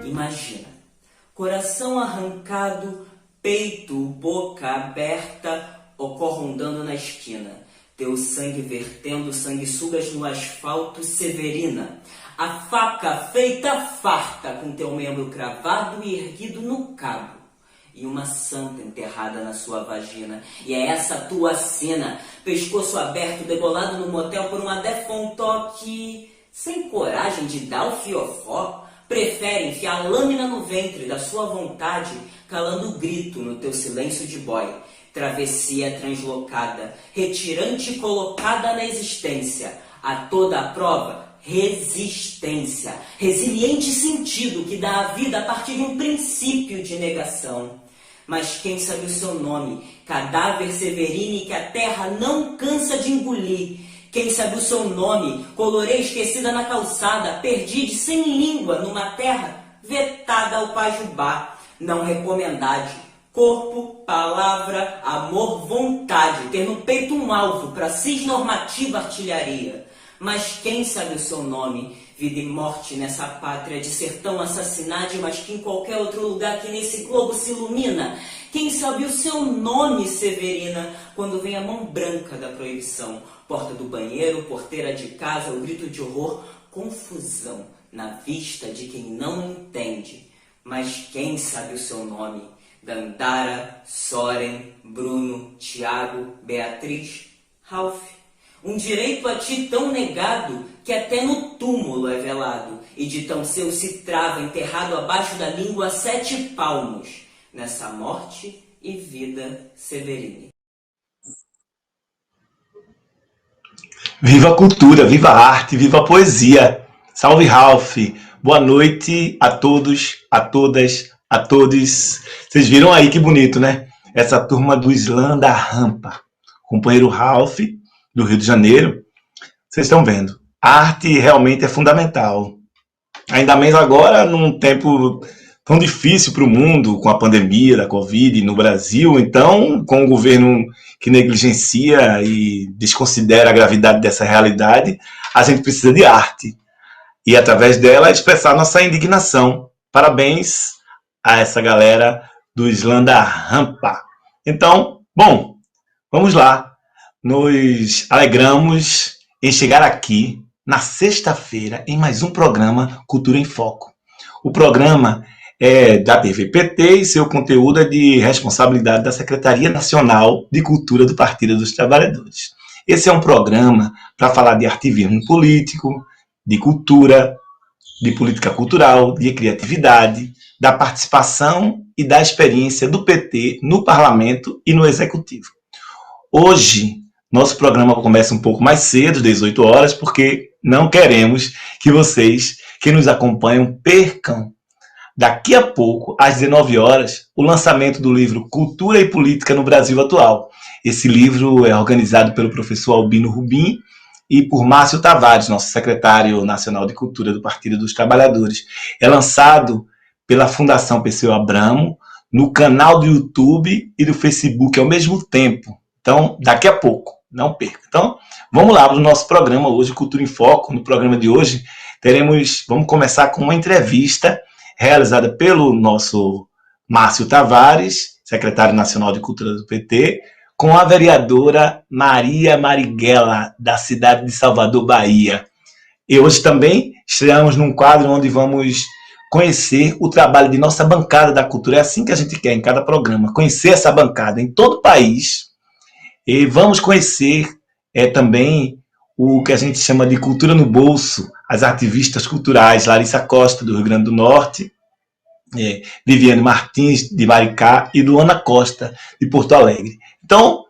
Imagina, coração arrancado, peito, boca aberta, ocorre rondando na esquina. Teu sangue vertendo sanguessugas no asfalto, Severina. A faca feita farta, com teu membro cravado e erguido no cabo. E uma santa enterrada na sua vagina. E é essa tua cena, pescoço aberto, debolado no motel por uma defontó que, sem coragem de dar o fiofó, prefere enfiar a lâmina no ventre da sua vontade, calando o grito no teu silêncio de boy. Travessia translocada, retirante colocada na existência. A toda a prova, resistência. Resiliente sentido que dá a vida a partir de um princípio de negação. Mas quem sabe o seu nome, cadáver Severine que a terra não cansa de engolir. Quem sabe o seu nome, colorê esquecida na calçada, perdide sem língua numa terra vetada ao pajubá, não recomendade. Corpo, palavra, amor, vontade, ter no peito um alvo para cisnormativa artilharia. Mas quem sabe o seu nome, vida e morte nessa pátria de sertão assassinade, mas que em qualquer outro lugar que nesse globo se ilumina. Quem sabe o seu nome, Severina, quando vem a mão branca da proibição. Porta do banheiro, porteira de casa, o grito de horror, confusão na vista de quem não entende. Mas quem sabe o seu nome? Dandara, Soren, Bruno, Tiago, Beatriz, Ralph. Um direito a ti tão negado que até no túmulo é velado, e de tão seu se trava enterrado abaixo da língua 7 palmos, nessa morte e vida Severine. Viva a cultura, viva a arte, viva a poesia. Salve Ralph, boa noite a todos, a todas, a todos. Vocês viram aí que bonito, né? Essa turma do Slam da Rampa. Companheiro Ralph, do Rio de Janeiro. Vocês estão vendo. A arte realmente é fundamental. Ainda mais agora, num tempo tão difícil para o mundo, com a pandemia da Covid no Brasil. Então, com o governo que negligencia e desconsidera a gravidade dessa realidade, a gente precisa de arte. E, através dela, expressar nossa indignação. Parabéns a essa galera do Slam da Rampa. Então, bom, vamos lá. Nos alegramos em chegar aqui na sexta-feira em mais um programa Cultura em Foco. O programa é da TV PT e seu conteúdo é de responsabilidade da Secretaria Nacional de Cultura do Partido dos Trabalhadores. Esse é um programa para falar de ativismo político, de cultura, de política cultural, de criatividade, da participação e da experiência do PT no Parlamento e no Executivo. Hoje, nosso programa começa um pouco mais cedo, às 18 horas, porque não queremos que vocês que nos acompanham percam, daqui a pouco, às 19 horas, o lançamento do livro Cultura e Política no Brasil Atual. Esse livro é organizado pelo professor Albino Rubim e por Márcio Tavares, nosso secretário nacional de Cultura do Partido dos Trabalhadores. É lançado pela Fundação Perseu Abramo, no canal do YouTube e do Facebook ao mesmo tempo. Então, daqui a pouco, não perca. Então, vamos lá para o nosso programa hoje, Cultura em Foco. No programa de hoje, vamos começar com uma entrevista realizada pelo nosso Márcio Tavares, secretário nacional de Cultura do PT, com a vereadora Maria Marighella, da cidade de Salvador, Bahia. E hoje também estreamos num quadro onde vamos conhecer o trabalho de nossa bancada da cultura. É assim que a gente quer em cada programa, conhecer essa bancada em todo o país. E vamos conhecer também o que a gente chama de cultura no bolso, as ativistas culturais, Larissa Costa, do Rio Grande do Norte, Viviane Martins, de Maricá, e Luana Costa, de Porto Alegre. Então,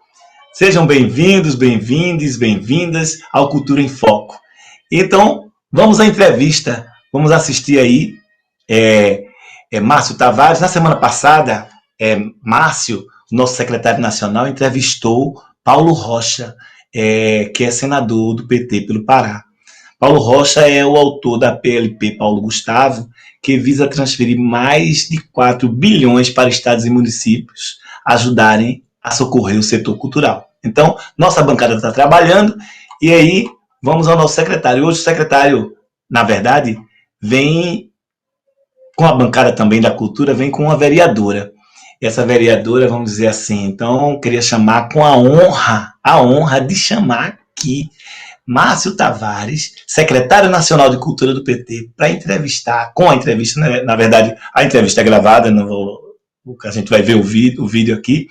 sejam bem-vindos, bem-vindes, bem-vindas ao Cultura em Foco. Então, vamos à entrevista, vamos assistir aí Márcio Tavares. Na semana passada, Márcio, nosso secretário nacional, entrevistou Paulo Rocha, que é senador do PT pelo Pará. Paulo Rocha é o autor da PLP Paulo Gustavo, que visa transferir mais de 4 bilhões para estados e municípios ajudarem a socorrer o setor cultural. Então, nossa bancada está trabalhando e aí vamos ao nosso secretário. Hoje o secretário, na verdade, vem com a bancada também da cultura, vem com uma vereadora. E essa vereadora, vamos dizer assim, então, queria chamar com a honra de chamar aqui Márcio Tavares, secretário nacional de cultura do PT, para entrevistar, com a entrevista, né, na verdade, a entrevista é gravada, não vou, a gente vai ver o vídeo aqui,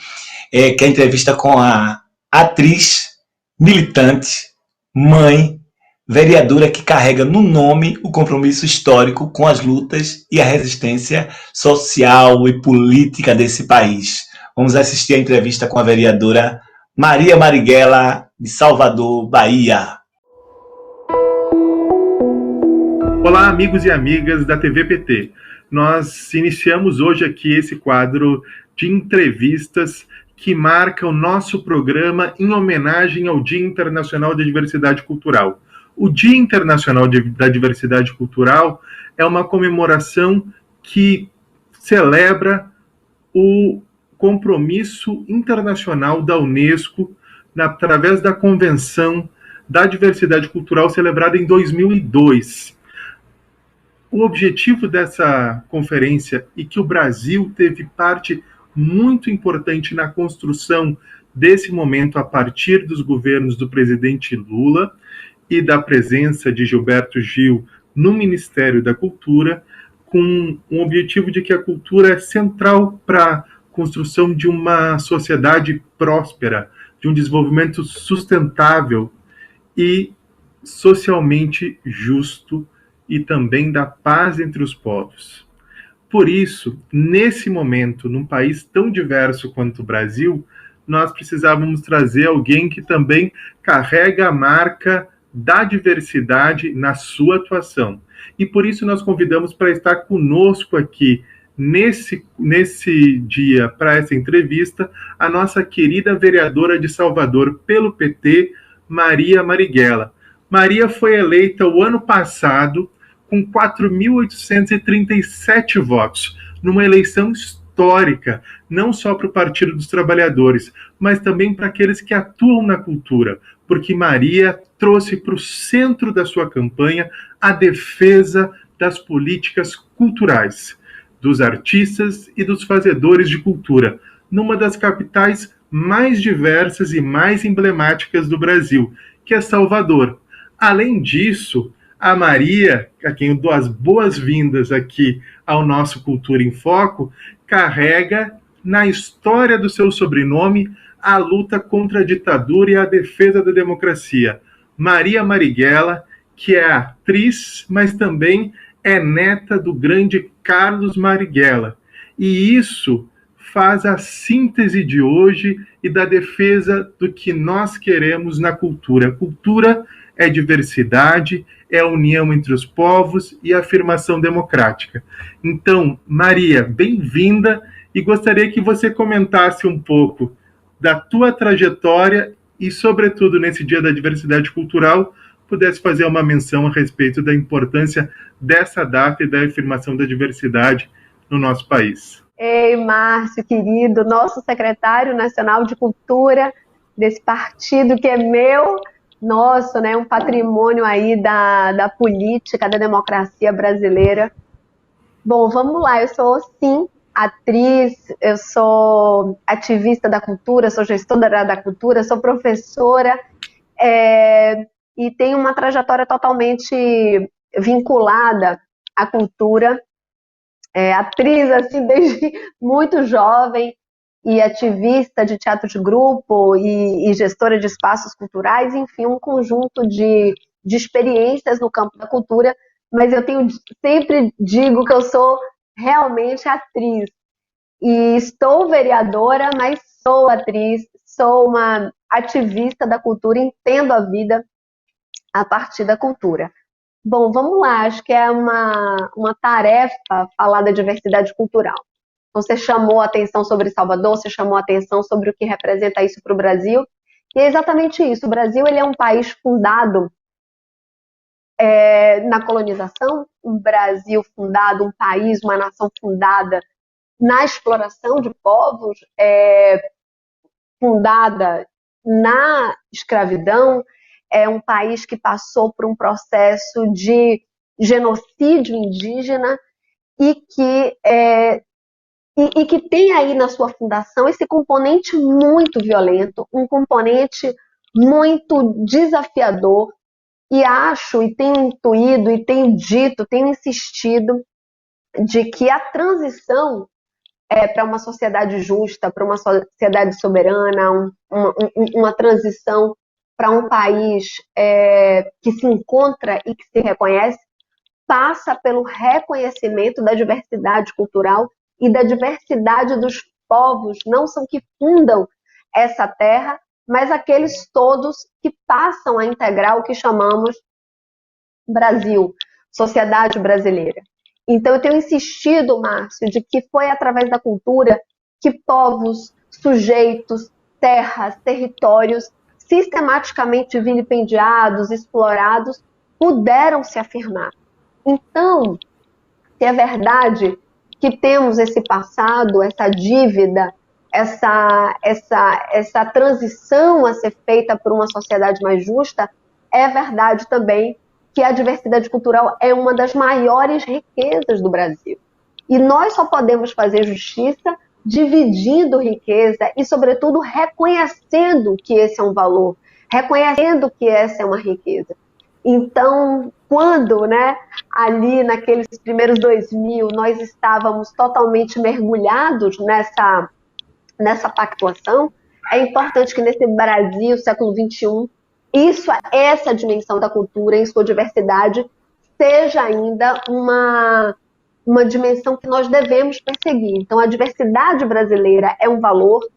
que é a entrevista com a atriz, militante, mãe, vereadora que carrega no nome o compromisso histórico com as lutas e a resistência social e política desse país. Vamos assistir a entrevista com a vereadora Maria Marighella, de Salvador, Bahia. Olá, amigos e amigas da TV PT. Nós iniciamos hoje aqui esse quadro de entrevistas que marca o nosso programa em homenagem ao Dia Internacional da Diversidade Cultural. O Dia Internacional da Diversidade Cultural é uma comemoração que celebra o compromisso internacional da Unesco através da Convenção da Diversidade Cultural celebrada em 2002. O objetivo dessa conferência e que o Brasil teve parte muito importante na construção desse momento a partir dos governos do presidente Lula e da presença de Gilberto Gil no Ministério da Cultura, com um objetivo de que a cultura é central para a construção de uma sociedade próspera, de um desenvolvimento sustentável e socialmente justo e também da paz entre os povos. Por isso, nesse momento, num país tão diverso quanto o Brasil, nós precisávamos trazer alguém que também carrega a marca da diversidade na sua atuação. E por isso nós convidamos para estar conosco aqui nesse dia, para essa entrevista, a nossa querida vereadora de Salvador pelo PT, Maria Marighella. Maria foi eleita o ano passado com 4.837 votos, numa eleição histórica, não só para o Partido dos Trabalhadores, mas também para aqueles que atuam na cultura, porque Maria trouxe para o centro da sua campanha a defesa das políticas culturais, dos artistas e dos fazedores de cultura, numa das capitais mais diversas e mais emblemáticas do Brasil, que é Salvador. Além disso, a Maria, a quem eu dou as boas-vindas aqui ao nosso Cultura em Foco, carrega na história do seu sobrenome a luta contra a ditadura e a defesa da democracia. Maria Marighella, que é atriz, mas também é neta do grande Carlos Marighella. E isso faz a síntese de hoje e da defesa do que nós queremos na cultura. Cultura é diversidade, é a união entre os povos e a afirmação democrática. Então, Maria, bem-vinda, e gostaria que você comentasse um pouco da tua trajetória e, sobretudo, nesse Dia da Diversidade Cultural, pudesse fazer uma menção a respeito da importância dessa data e da afirmação da diversidade no nosso país. Ei, Márcio, querido, nosso secretário nacional de cultura desse partido que é meu, nosso, né, um patrimônio aí da política, da democracia brasileira. Bom, vamos lá, eu sou, sim, atriz, eu sou ativista da cultura, sou gestora da cultura, sou professora, e tenho uma trajetória totalmente vinculada à cultura, atriz, assim, desde muito jovem, e ativista de teatro de grupo e gestora de espaços culturais, enfim, um conjunto de experiências no campo da cultura, mas eu sempre digo que eu sou realmente atriz. E estou vereadora, mas sou atriz, sou uma ativista da cultura, entendo a vida a partir da cultura. Bom, vamos lá, acho que é uma tarefa falar da diversidade cultural. Você chamou a atenção sobre Salvador, você chamou a atenção sobre o que representa isso para o Brasil, e é exatamente isso. O Brasil, ele é um país fundado na colonização, um Brasil fundado, um país, uma nação fundada na exploração de povos, fundada na escravidão, é um país que passou por um processo de genocídio indígena e que tem aí na sua fundação esse componente muito violento, um componente muito desafiador, e acho, e tenho intuído, e tenho dito, tenho insistido, de que a transição para uma sociedade justa, para uma sociedade soberana, uma transição para um país que se encontra e que se reconhece, passa pelo reconhecimento da diversidade cultural e da diversidade dos povos, não são que fundam essa terra, mas aqueles todos que passam a integrar o que chamamos Brasil, sociedade brasileira. Então, eu tenho insistido, Márcio, de que foi através da cultura que povos, sujeitos, terras, territórios, sistematicamente vilipendiados, explorados, puderam se afirmar. Então, se é verdade que temos esse passado, essa dívida, essa transição a ser feita por uma sociedade mais justa, é verdade também que a diversidade cultural é uma das maiores riquezas do Brasil. E nós só podemos fazer justiça dividindo riqueza e, sobretudo, reconhecendo que esse é um valor, reconhecendo que essa é uma riqueza. Então, quando, ali naqueles primeiros 2000, nós estávamos totalmente mergulhados nessa pactuação, é importante que nesse Brasil, século XXI, essa dimensão da cultura em sua diversidade seja ainda uma dimensão que nós devemos perseguir. Então, a diversidade brasileira é um valor,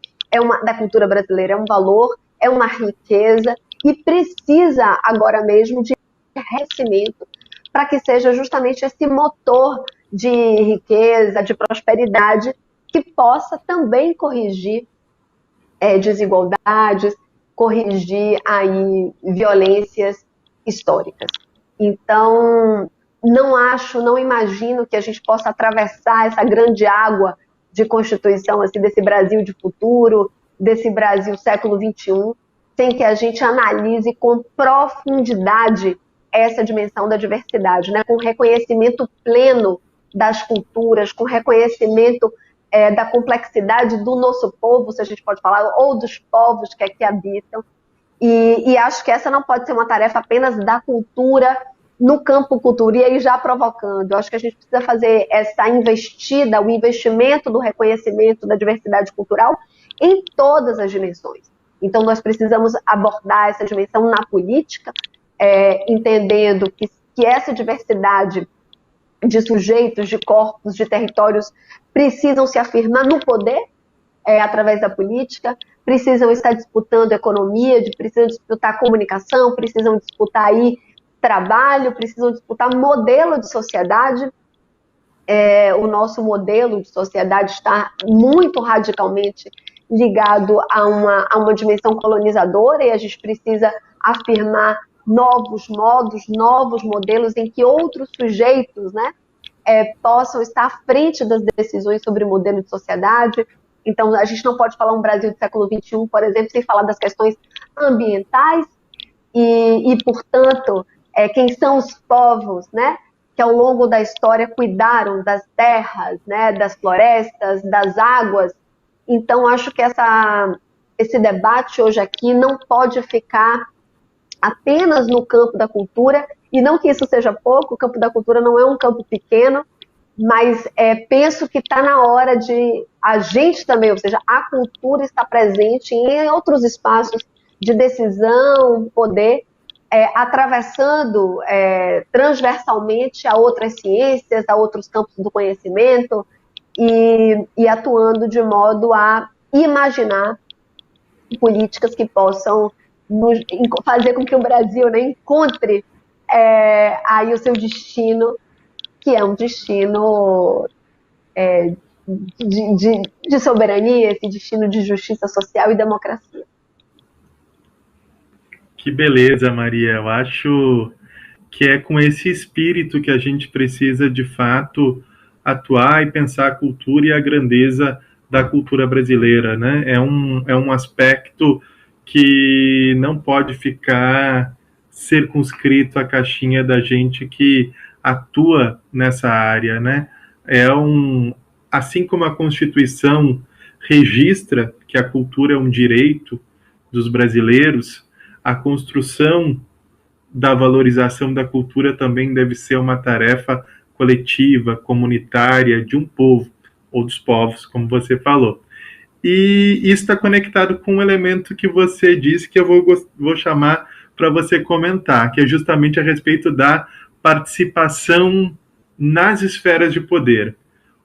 da cultura brasileira é um valor, é uma riqueza e precisa agora mesmo de crescimento para que seja justamente esse motor de riqueza, de prosperidade, que possa também corrigir desigualdades, corrigir aí violências históricas. Então, não imagino que a gente possa atravessar essa grande água de constituição, assim, desse Brasil de futuro, desse Brasil século XXI, sem que a gente analise com profundidade essa dimensão da diversidade, com reconhecimento pleno das culturas, com reconhecimento da complexidade do nosso povo, se a gente pode falar, ou dos povos que aqui habitam. E acho que essa não pode ser uma tarefa apenas da cultura no campo cultura, e aí já provocando. Eu acho que a gente precisa fazer essa investida, o investimento do reconhecimento da diversidade cultural em todas as dimensões. Então, nós precisamos abordar essa dimensão na política, entendendo que essa diversidade de sujeitos, de corpos, de territórios precisam se afirmar no poder, através da política, precisam estar disputando economia, precisam disputar comunicação, precisam disputar aí trabalho, precisam disputar modelo de sociedade. O nosso modelo de sociedade está muito radicalmente ligado a uma dimensão colonizadora, e a gente precisa afirmar novos modos, novos modelos em que outros sujeitos, possam estar à frente das decisões sobre o modelo de sociedade. Então, a gente não pode falar um Brasil do século XXI, por exemplo, sem falar das questões ambientais e portanto, quem são os povos, que ao longo da história cuidaram das terras, das florestas, das águas. Então, acho que esse debate hoje aqui não pode ficar apenas no campo da cultura, e não que isso seja pouco, o campo da cultura não é um campo pequeno, mas penso que está na hora de a gente também, ou seja, a cultura está presente em outros espaços de decisão, poder, atravessando transversalmente a outras ciências, a outros campos do conhecimento, e atuando de modo a imaginar políticas que possam fazer com que o Brasil encontre aí o seu destino, que é um destino de soberania, esse destino de justiça social e democracia. Que beleza, Maria. Eu acho que é com esse espírito que a gente precisa, de fato, atuar e pensar a cultura e a grandeza da cultura brasileira, né? É um aspecto que não pode ficar circunscrito à caixinha da gente que atua nessa área, né? Assim como a Constituição registra que a cultura é um direito dos brasileiros, a construção da valorização da cultura também deve ser uma tarefa coletiva, comunitária, de um povo, ou dos povos, como você falou. E isso está conectado com um elemento que você disse que eu vou chamar para você comentar, que é justamente a respeito da participação nas esferas de poder.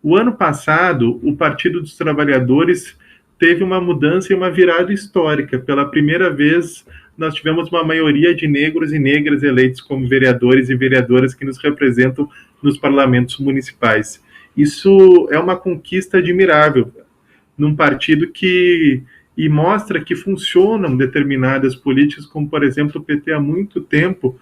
O ano passado, o Partido dos Trabalhadores teve uma mudança e uma virada histórica. Pela primeira vez, nós tivemos uma maioria de negros e negras eleitos como vereadores e vereadoras que nos representam nos parlamentos municipais. Isso é uma conquista admirável num partido e mostra que funcionam determinadas políticas, como, por exemplo, o PT há muito tempo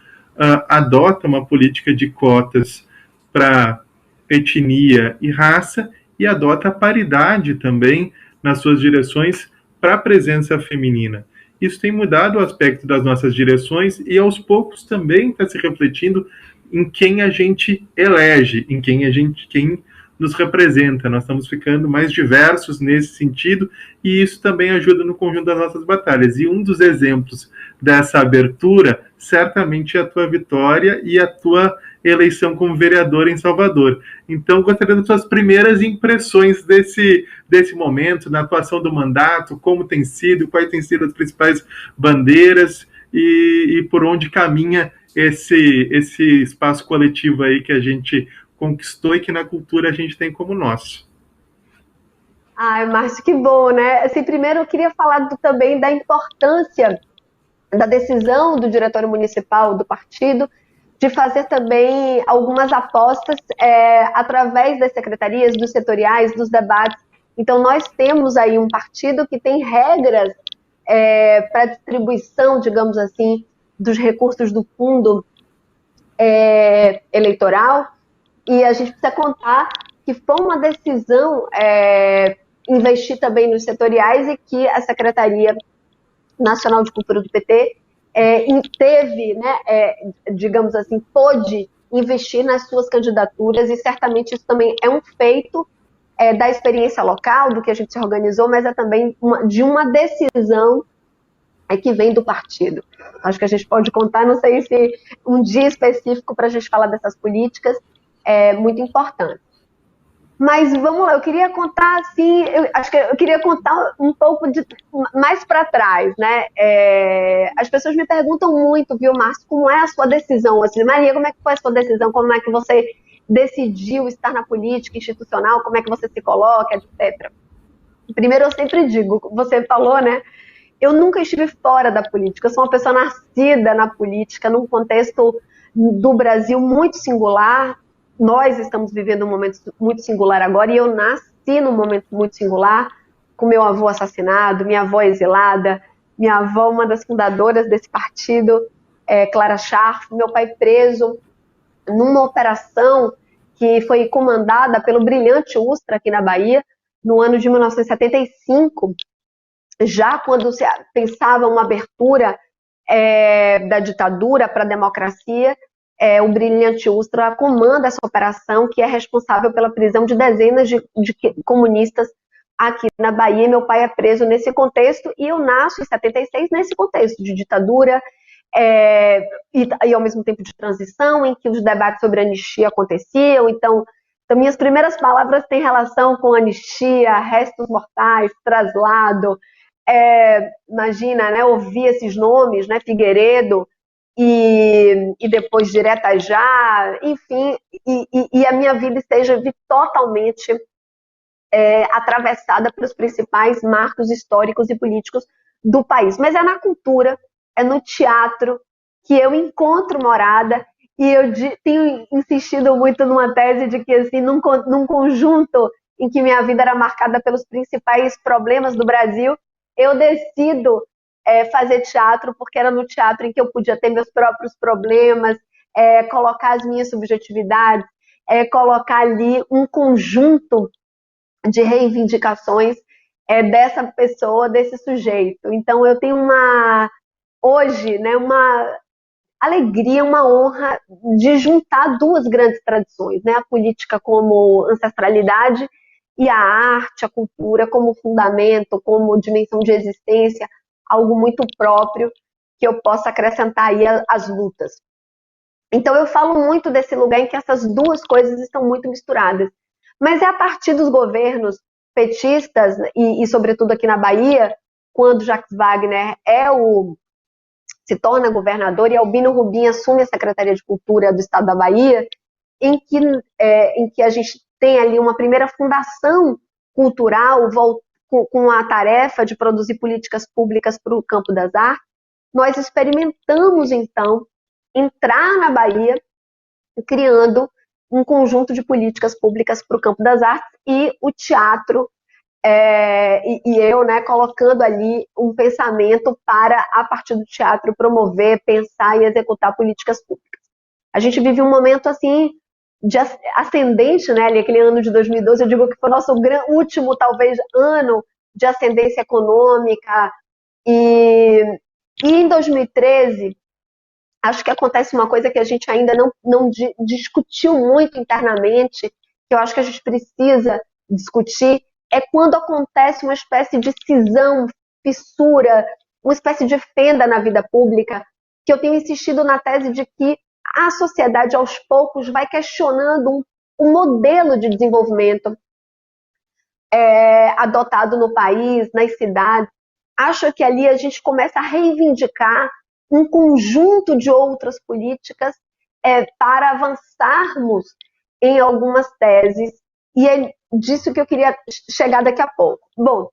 adota uma política de cotas para etnia e raça e adota a paridade também nas suas direções para a presença feminina. Isso tem mudado o aspecto das nossas direções e, aos poucos, também está se refletindo em quem a gente elege, em quem nos representa. Nós estamos ficando mais diversos nesse sentido e isso também ajuda no conjunto das nossas batalhas. E um dos exemplos dessa abertura, certamente, é a tua vitória e a tua eleição como vereador em Salvador. Então, gostaria das suas primeiras impressões desse momento, na atuação do mandato, como tem sido, quais têm sido as principais bandeiras e por onde caminha esse espaço coletivo aí que a gente conquistou e que na cultura a gente tem como nosso. Ai, Márcio, que bom, né? Assim, primeiro eu queria falar também da importância da decisão do Diretório Municipal do partido de fazer também algumas apostas através das secretarias, dos setoriais, dos debates. Então, nós temos aí um partido que tem regras para distribuição, digamos assim, dos recursos do fundo eleitoral, e a gente precisa contar que foi uma decisão investir também nos setoriais e que a Secretaria Nacional de Cultura do PT teve, né, digamos assim, pôde investir nas suas candidaturas, e certamente isso também é um feito da experiência local, do que a gente se organizou, mas é também de uma decisão que vem do partido. Acho que a gente pode contar, não sei se um dia específico para a gente falar dessas políticas, é muito importante. Mas vamos lá, eu queria contar assim, eu queria contar um pouco mais para trás, né? As pessoas me perguntam muito, viu, Márcio, como é a sua decisão? Assim, Maria, como é que foi a sua decisão? Como é que você decidiu estar na política institucional? Como é que você se coloca, etc. Primeiro, eu sempre digo, você falou, né? Eu nunca estive fora da política, eu sou uma pessoa nascida na política, num contexto do Brasil muito singular. Nós estamos vivendo um momento muito singular agora, e eu nasci num momento muito singular, com meu avô assassinado, minha avó exilada, minha avó, uma das fundadoras desse partido, Clara Scharf, meu pai preso numa operação que foi comandada pelo brilhante Ustra aqui na Bahia, no ano de 1975, já quando se pensava uma abertura da ditadura para a democracia. O brilhante Ustra comanda essa operação, que é responsável pela prisão de dezenas de comunistas aqui na Bahia. Meu pai é preso nesse contexto, e eu nasço em 76 nesse contexto de ditadura e ao mesmo tempo de transição, em que os debates sobre anistia aconteciam. Então minhas primeiras palavras têm relação com anistia, restos mortais, traslado. Imagina, né, ouvir esses nomes, né, Figueiredo e depois Direta Já, enfim, e a minha vida esteja totalmente atravessada pelos principais marcos históricos e políticos do país. Mas é na cultura, é no teatro que eu encontro morada, e eu tenho insistido muito numa tese de que, assim, num conjunto em que minha vida era marcada pelos principais problemas do Brasil, eu decido fazer teatro, porque era no teatro em que eu podia ter meus próprios problemas, colocar as minhas subjetividades. colocar ali um conjunto de reivindicações dessa pessoa, desse sujeito. Então eu tenho hoje, né, uma alegria, uma honra de juntar duas grandes tradições, né? A política como ancestralidade e a arte, a cultura como fundamento, como dimensão de existência, algo muito próprio que eu possa acrescentar aí às lutas. Então eu falo muito desse lugar em que essas duas coisas estão muito misturadas. Mas é a partir dos governos petistas, e sobretudo aqui na Bahia, quando Jacques Wagner se torna governador e Albino Rubim assume a Secretaria de Cultura do Estado da Bahia, em que a gente tem ali uma primeira fundação cultural com a tarefa de produzir políticas públicas para o campo das artes. Nós experimentamos, então, entrar na Bahia criando um conjunto de políticas públicas para o campo das artes e o teatro, e eu, né, colocando ali um pensamento para, a partir do teatro, promover, pensar e executar políticas públicas. A gente vive um momento, assim, de ascendente, né, ali, aquele ano de 2012, eu digo que foi o nosso último, talvez, ano de ascendência econômica, e em 2013, acho que acontece uma coisa que a gente ainda não discutiu muito internamente, que eu acho que a gente precisa discutir, é quando acontece uma espécie de cisão, fissura, uma espécie de fenda na vida pública, que eu tenho insistido na tese de que a sociedade, aos poucos, vai questionando um modelo de desenvolvimento adotado no país, nas cidades. Acho que ali a gente começa a reivindicar um conjunto de outras políticas para avançarmos em algumas teses, e é disso que eu queria chegar daqui a pouco. Bom,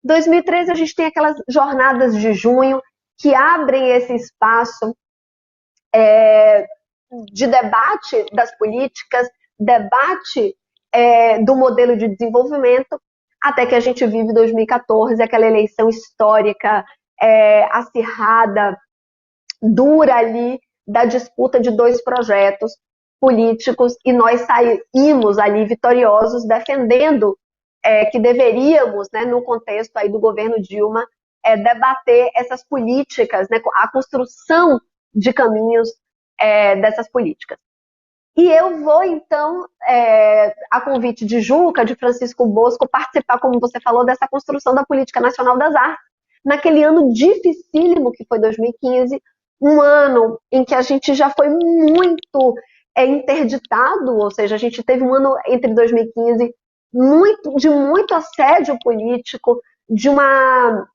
2013 a gente tem aquelas jornadas de junho que abrem esse espaço de debate das políticas, debate do modelo de desenvolvimento, até que a gente vive 2014, aquela eleição histórica, acirrada, dura ali, da disputa de dois projetos políticos, e nós saímos ali vitoriosos, defendendo que deveríamos, né, no contexto aí do governo Dilma, debater essas políticas, né, a construção de caminhos dessas políticas. E eu vou, então, a convite de Juca, de Francisco Bosco, participar, como você falou, dessa construção da Política Nacional das Artes, naquele ano dificílimo que foi 2015, um ano em que a gente já foi muito interditado, ou seja, a gente teve um ano entre 2015 de muito assédio político, de uma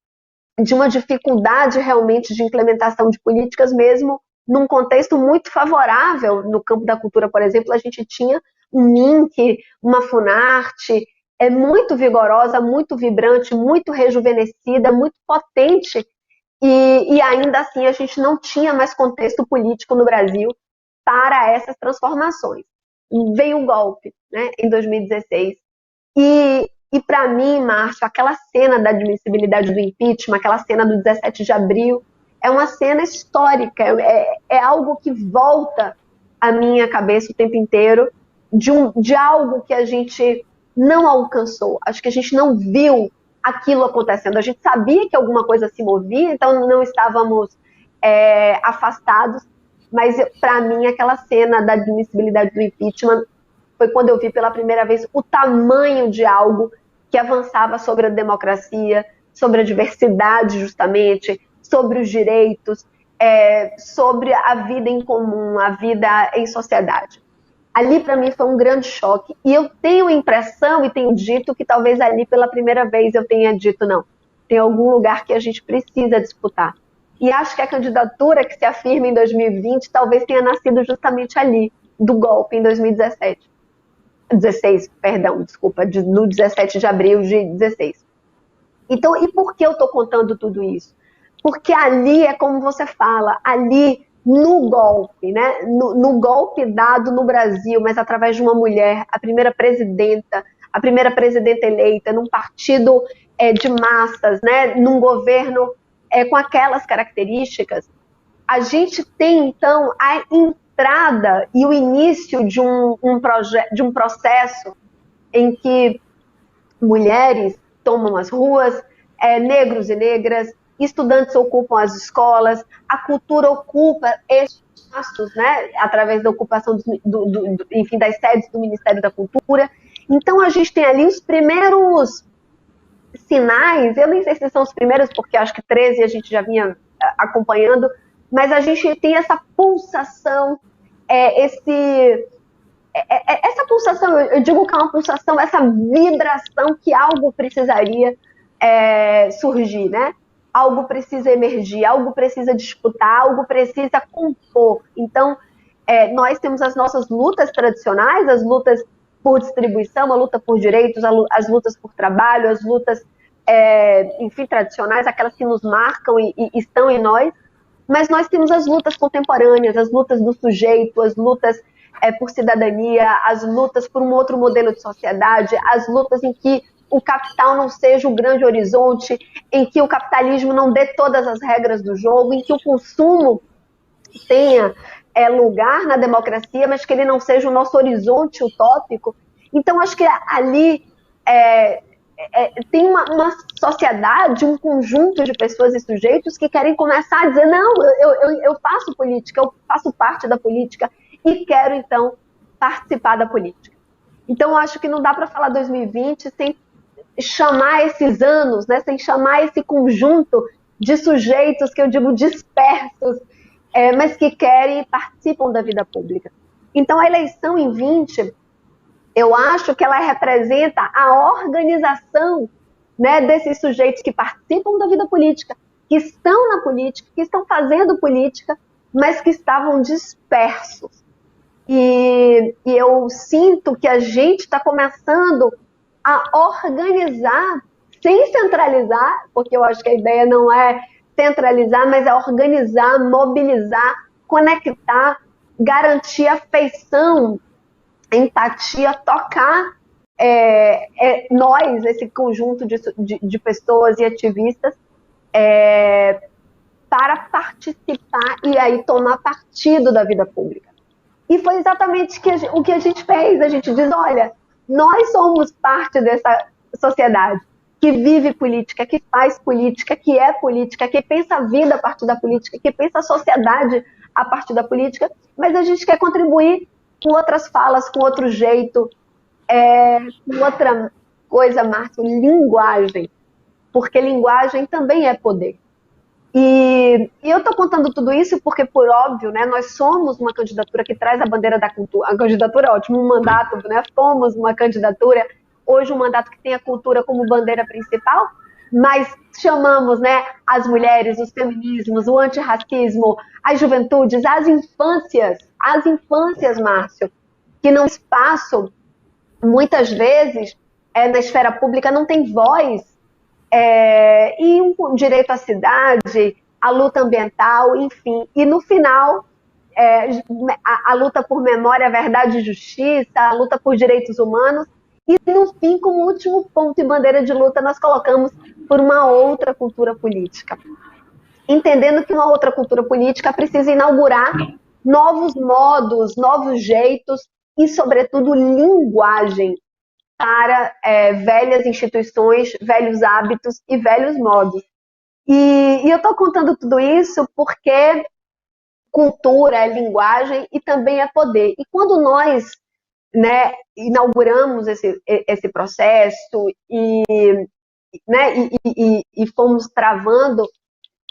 dificuldade realmente de implementação de políticas, mesmo num contexto muito favorável. No campo da cultura, por exemplo, a gente tinha um MINC, uma Funarte, muito vigorosa, muito vibrante, muito rejuvenescida, muito potente, e ainda assim a gente não tinha mais contexto político no Brasil para essas transformações. Veio o golpe, né, em 2016, e para mim, Márcio, aquela cena da admissibilidade do impeachment, aquela cena do 17 de abril, é uma cena histórica, é algo que volta à minha cabeça o tempo inteiro, de algo que a gente não alcançou. Acho que a gente não viu aquilo acontecendo. A gente sabia que alguma coisa se movia, então não estávamos afastados, mas para mim aquela cena da admissibilidade do impeachment foi quando eu vi pela primeira vez o tamanho de algo que avançava sobre a democracia, sobre a diversidade, justamente, sobre os direitos, sobre a vida em comum, a vida em sociedade. Ali, para mim, foi um grande choque. E eu tenho a impressão, e tenho dito, que talvez ali, pela primeira vez, eu tenha dito, não, tem algum lugar que a gente precisa disputar. E acho que a candidatura que se afirma em 2020 talvez tenha nascido justamente ali, do golpe em 2017. 16, perdão, desculpa, no 17 de abril de 16. Então, e por que eu estou contando tudo isso? Porque ali é como você fala, ali no golpe, né? No golpe dado no Brasil, mas através de uma mulher, a primeira presidenta eleita, num partido de massas, né? Num governo com aquelas características, a gente tem, então, a entrada e o início de um processo em que mulheres tomam as ruas, negros e negras, estudantes ocupam as escolas, a cultura ocupa espaços, né, através da ocupação enfim, das sedes do Ministério da Cultura. Então a gente tem ali os primeiros sinais, eu nem sei se são os primeiros, porque acho que 13 a gente já vinha acompanhando, mas a gente tem essa pulsação, essa pulsação, eu digo que é uma pulsação, essa vibração que algo precisaria surgir, né? Algo precisa emergir, algo precisa disputar, algo precisa compor. Então, nós temos as nossas lutas tradicionais, as lutas por distribuição, a luta por direitos, as lutas por trabalho, as lutas, enfim, tradicionais, aquelas que nos marcam e estão em nós, mas nós temos as lutas contemporâneas, as lutas do sujeito, as lutas por cidadania, as lutas por um outro modelo de sociedade, as lutas em que o capital não seja o grande horizonte, em que o capitalismo não dê todas as regras do jogo, em que o consumo tenha lugar na democracia, mas que ele não seja o nosso horizonte utópico. Então, acho que ali tem uma sociedade, um conjunto de pessoas e sujeitos que querem começar a dizer, não, eu faço política, eu faço parte da política e quero, então, participar da política. Então, acho que não dá para falar 2020 sem chamar esses anos, né, sem chamar esse conjunto de sujeitos que eu digo dispersos, mas que querem e participam da vida pública. Então, a eleição em 20, eu acho que ela representa a organização, né, desses sujeitos que participam da vida política, que estão na política, que estão fazendo política, mas que estavam dispersos. E eu sinto que a gente está começando a organizar, sem centralizar, porque eu acho que a ideia não é centralizar, mas é organizar, mobilizar, conectar, garantir afeição, empatia, tocar nós, esse conjunto de pessoas e ativistas, para participar e aí tomar partido da vida pública. E foi exatamente o que a gente fez. A gente diz, olha, nós somos parte dessa sociedade que vive política, que faz política, que é política, que pensa a vida a partir da política, que pensa a sociedade a partir da política, mas a gente quer contribuir com outras falas, com outro jeito, com outra coisa, Márcio, linguagem, porque linguagem também é poder. E eu estou contando tudo isso porque, por óbvio, né, nós somos uma candidatura que traz a bandeira da cultura. A candidatura é ótimo, um mandato, né, fomos uma candidatura, hoje um mandato que tem a cultura como bandeira principal, mas chamamos, né, as mulheres, os feminismos, o antirracismo, as juventudes, as infâncias, Márcio, que não espaço, muitas vezes, na esfera pública não tem voz, e um direito à cidade, a luta ambiental, enfim. E no final, a luta por memória, verdade e justiça, a luta por direitos humanos, e no fim, como último ponto e bandeira de luta, nós colocamos por uma outra cultura política. Entendendo que uma outra cultura política precisa inaugurar novos modos, novos jeitos e, sobretudo, linguagem para velhas instituições, velhos hábitos e velhos modos. E eu estou contando tudo isso porque cultura é linguagem e também é poder. E quando nós, né, inauguramos esse processo e fomos travando,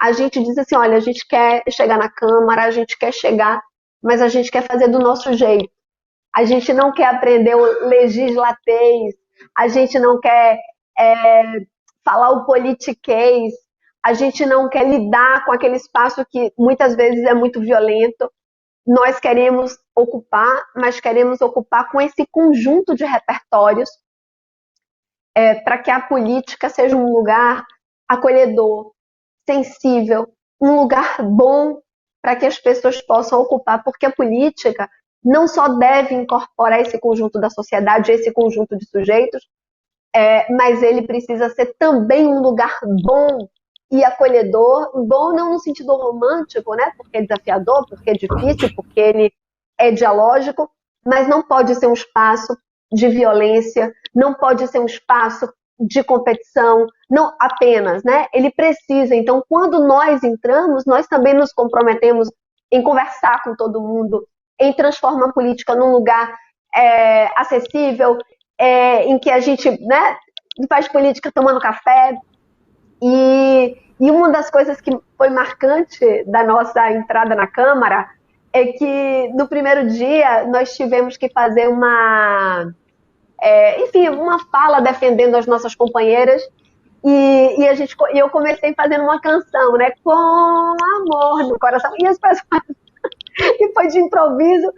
a gente diz assim, olha, a gente quer chegar na Câmara, a gente quer chegar, mas a gente quer fazer do nosso jeito. A gente não quer aprender o legislatez, a gente não quer falar o politiquês, a gente não quer lidar com aquele espaço que muitas vezes é muito violento. Nós queremos ocupar, mas queremos ocupar com esse conjunto de repertórios para que a política seja um lugar acolhedor, sensível, um lugar bom para que as pessoas possam ocupar, porque a política não só deve incorporar esse conjunto da sociedade, esse conjunto de sujeitos, mas ele precisa ser também um lugar bom e acolhedor, bom não no sentido romântico, né? Porque é desafiador, porque é difícil, porque ele é dialógico, mas não pode ser um espaço de violência, não pode ser um espaço de competição, não apenas, né? Ele precisa. Então, quando nós entramos, nós também nos comprometemos em conversar com todo mundo, em transformar a política num lugar acessível, em que a gente, né, faz política tomando café. E uma das coisas que foi marcante da nossa entrada na Câmara é que no primeiro dia nós tivemos que fazer uma fala defendendo as nossas companheiras e eu comecei fazendo uma canção, né, com amor no coração, e as pessoas e foi de improviso,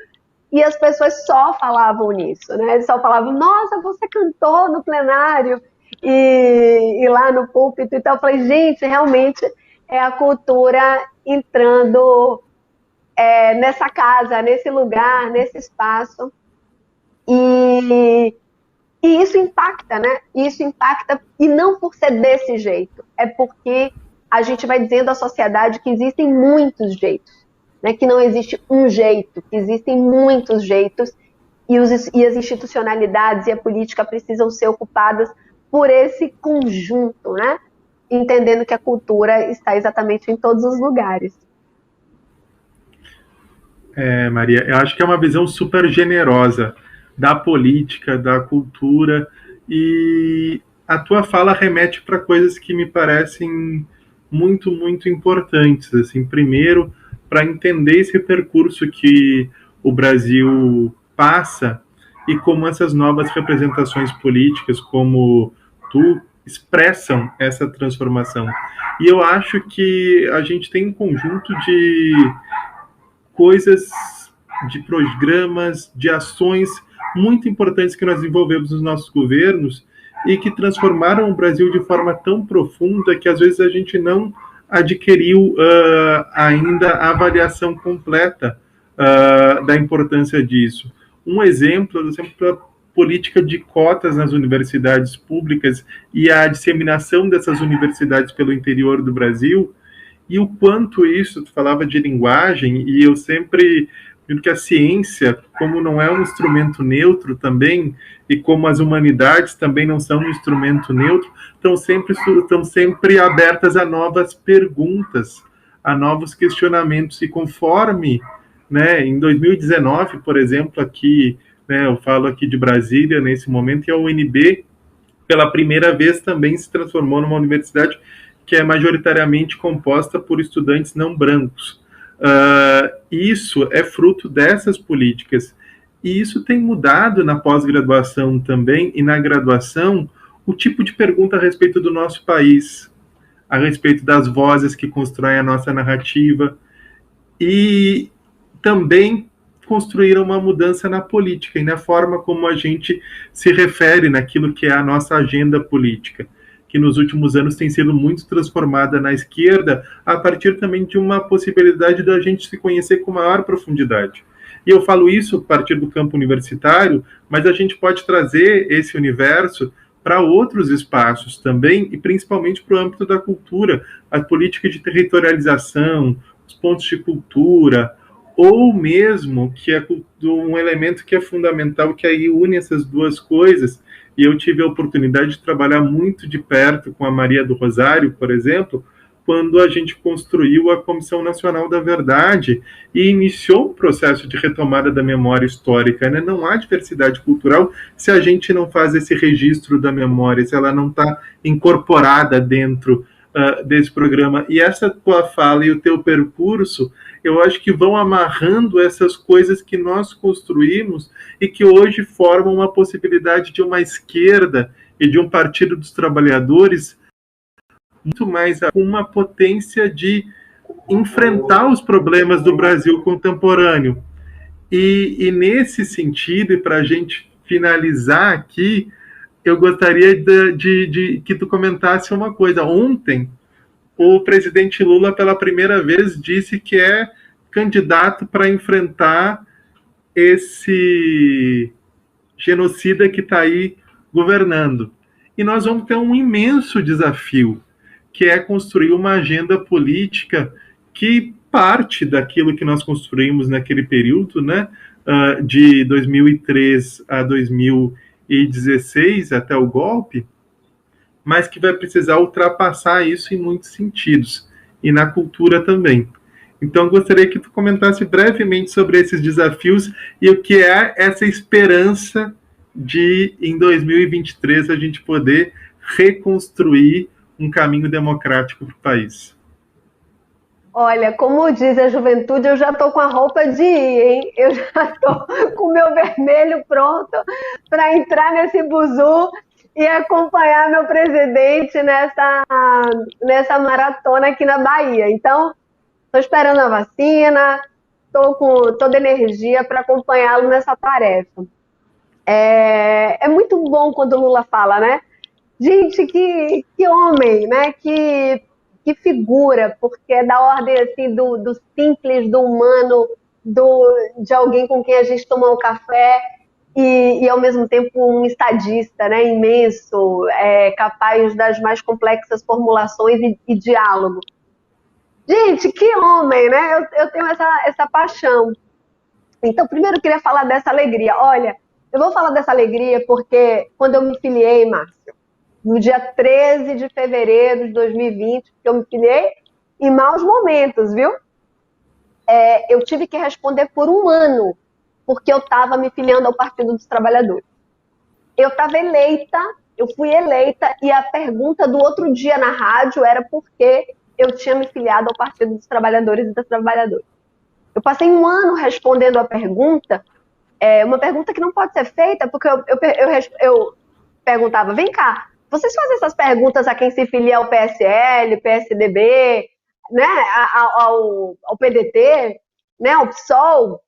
e as pessoas só falavam nisso, né, só falavam, nossa, você cantou no plenário e lá no púlpito. Então eu falei, gente, realmente é a cultura entrando nessa casa, nesse lugar, nesse espaço, e isso impacta, né? Isso impacta, e não por ser desse jeito, é porque a gente vai dizendo à sociedade que existem muitos jeitos, né? Que não existe um jeito, que existem muitos jeitos, e as institucionalidades e a política precisam ser ocupadas por esse conjunto, né? Entendendo que a cultura está exatamente em todos os lugares. Maria, eu acho que é uma visão super generosa da política, da cultura, e a tua fala remete para coisas que me parecem muito, muito importantes. Assim, primeiro, para entender esse percurso que o Brasil passa e como essas novas representações políticas, como tu, expressam essa transformação. E eu acho que a gente tem um conjunto de coisas, de programas, de ações muito importantes que nós desenvolvemos nos nossos governos e que transformaram o Brasil de forma tão profunda que às vezes a gente não adquiriu ainda a avaliação completa da importância disso. Um exemplo da política de cotas nas universidades públicas e a disseminação dessas universidades pelo interior do Brasil, e o quanto isso, tu falava de linguagem, e eu sempre digo que a ciência, como não é um instrumento neutro também, e como as humanidades também não são um instrumento neutro, estão sempre abertas a novas perguntas, a novos questionamentos, e conforme, né, em 2019, por exemplo, aqui, né, eu falo aqui de Brasília nesse momento, e a UNB, pela primeira vez, também se transformou numa universidade que é majoritariamente composta por estudantes não brancos. Isso é fruto dessas políticas. E isso tem mudado na pós-graduação também, e na graduação, o tipo de pergunta a respeito do nosso país, a respeito das vozes que constroem a nossa narrativa, e também construíram uma mudança na política e na forma como a gente se refere naquilo que é a nossa agenda política, que nos últimos anos tem sido muito transformada na esquerda, a partir também de uma possibilidade da gente se conhecer com maior profundidade. E eu falo isso a partir do campo universitário, mas a gente pode trazer esse universo para outros espaços também, e principalmente para o âmbito da cultura, a política de territorialização, os pontos de cultura, ou mesmo que é um elemento que é fundamental, que aí une essas duas coisas. E eu tive a oportunidade de trabalhar muito de perto com a Maria do Rosário, por exemplo, quando a gente construiu a Comissão Nacional da Verdade e iniciou o processo de retomada da memória histórica, né? Não há diversidade cultural se a gente não faz esse registro da memória, se ela não está incorporada dentro desse programa. E essa tua fala e o teu percurso, eu acho que vão amarrando essas coisas que nós construímos e que hoje formam uma possibilidade de uma esquerda e de um partido dos trabalhadores muito mais com uma potência de enfrentar os problemas do Brasil contemporâneo. E nesse sentido, e para a gente finalizar aqui, eu gostaria de que tu comentasse uma coisa. Ontem, o presidente Lula, pela primeira vez, disse que é candidato para enfrentar esse genocida que está aí governando. E nós vamos ter um imenso desafio, que é construir uma agenda política que parte daquilo que nós construímos naquele período, né, de 2003 a 2016, até o golpe, mas que vai precisar ultrapassar isso em muitos sentidos, e na cultura também. Então, gostaria que tu comentasse brevemente sobre esses desafios e o que é essa esperança de, em 2023, a gente poder reconstruir um caminho democrático para o país. Olha, como diz a juventude, eu já estou com a roupa de ir, hein? Eu já estou com o meu vermelho pronto para entrar nesse buzu e acompanhar meu presidente nessa maratona aqui na Bahia. Então, estou esperando a vacina, estou com toda a energia para acompanhá-lo nessa tarefa. É muito bom quando o Lula fala, né? Gente, que homem, né? Que figura, porque é da ordem assim, do simples, do humano, de alguém com quem a gente tomou um café e ao mesmo tempo um estadista, né? Imenso, capaz das mais complexas formulações e diálogo. Gente, que homem, né? Eu tenho essa paixão. Então, primeiro eu queria falar dessa alegria. Olha, eu vou falar dessa alegria porque quando eu me filiei, Márcio, no dia 13 de fevereiro de 2020, que eu me filiei, em maus momentos, viu? Eu tive que responder por um ano, porque eu estava me filiando ao Partido dos Trabalhadores. Eu estava eleita, eu fui eleita, e a pergunta do outro dia na rádio era por que eu tinha me filiado ao Partido dos Trabalhadores e das Trabalhadoras. Eu passei um ano respondendo a pergunta, uma pergunta que não pode ser feita, porque eu perguntava, vem cá, vocês fazem essas perguntas a quem se filia ao PSL, PSDB, né, ao PDT, né, ao PSOL,